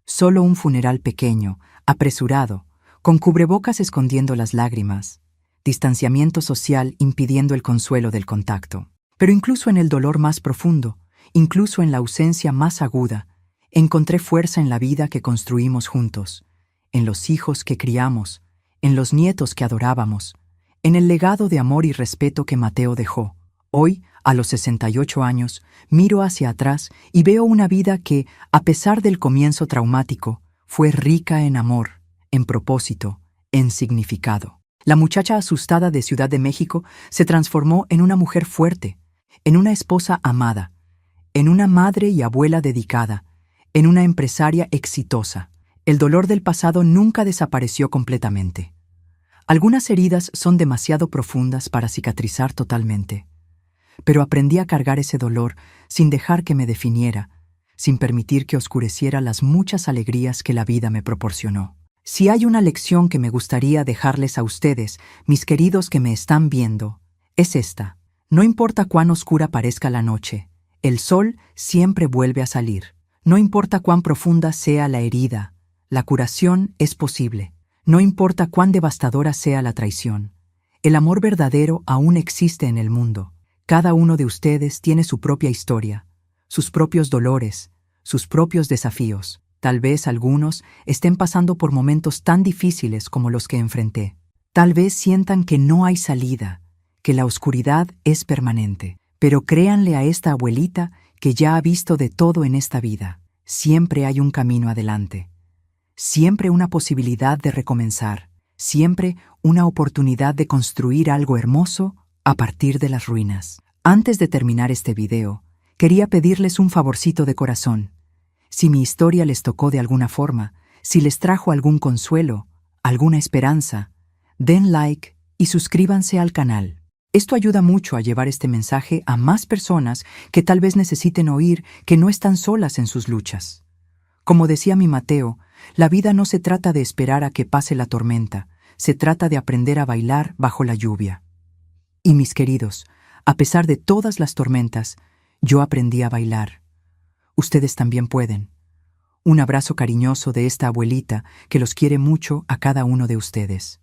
Solo un funeral pequeño, apresurado, con cubrebocas escondiendo las lágrimas, distanciamiento social impidiendo el consuelo del contacto. Pero incluso en el dolor más profundo, incluso en la ausencia más aguda, encontré fuerza en la vida que construimos juntos, en los hijos que criamos, en los nietos que adorábamos, en el legado de amor y respeto que Mateo dejó. Hoy, a los 68 años, miro hacia atrás y veo una vida que, a pesar del comienzo traumático, fue rica en amor, en propósito, en significado. La muchacha asustada de Ciudad de México se transformó en una mujer fuerte, en una esposa amada, en una madre y abuela dedicada, en una empresaria exitosa. El dolor del pasado nunca desapareció completamente. Algunas heridas son demasiado profundas para cicatrizar totalmente. Pero aprendí a cargar ese dolor sin dejar que me definiera, sin permitir que oscureciera las muchas alegrías que la vida me proporcionó. Si hay una lección que me gustaría dejarles a ustedes, mis queridos que me están viendo, es esta. No importa cuán oscura parezca la noche, el sol siempre vuelve a salir. No importa cuán profunda sea la herida, la curación es posible. No importa cuán devastadora sea la traición, el amor verdadero aún existe en el mundo. Cada uno de ustedes tiene su propia historia, sus propios dolores, sus propios desafíos. Tal vez algunos estén pasando por momentos tan difíciles como los que enfrenté. Tal vez sientan que no hay salida, que la oscuridad es permanente. Pero créanle a esta abuelita que ya ha visto de todo en esta vida. Siempre hay un camino adelante. Siempre una posibilidad de recomenzar. Siempre una oportunidad de construir algo hermoso a partir de las ruinas. Antes de terminar este video, quería pedirles un favorcito de corazón. Si mi historia les tocó de alguna forma, si les trajo algún consuelo, alguna esperanza, den like y suscríbanse al canal. Esto ayuda mucho a llevar este mensaje a más personas que tal vez necesiten oír que no están solas en sus luchas. Como decía mi Mateo, la vida no se trata de esperar a que pase la tormenta, se trata de aprender a bailar bajo la lluvia. Y mis queridos, a pesar de todas las tormentas, yo aprendí a bailar. Ustedes también pueden. Un abrazo cariñoso de esta abuelita que los quiere mucho a cada uno de ustedes.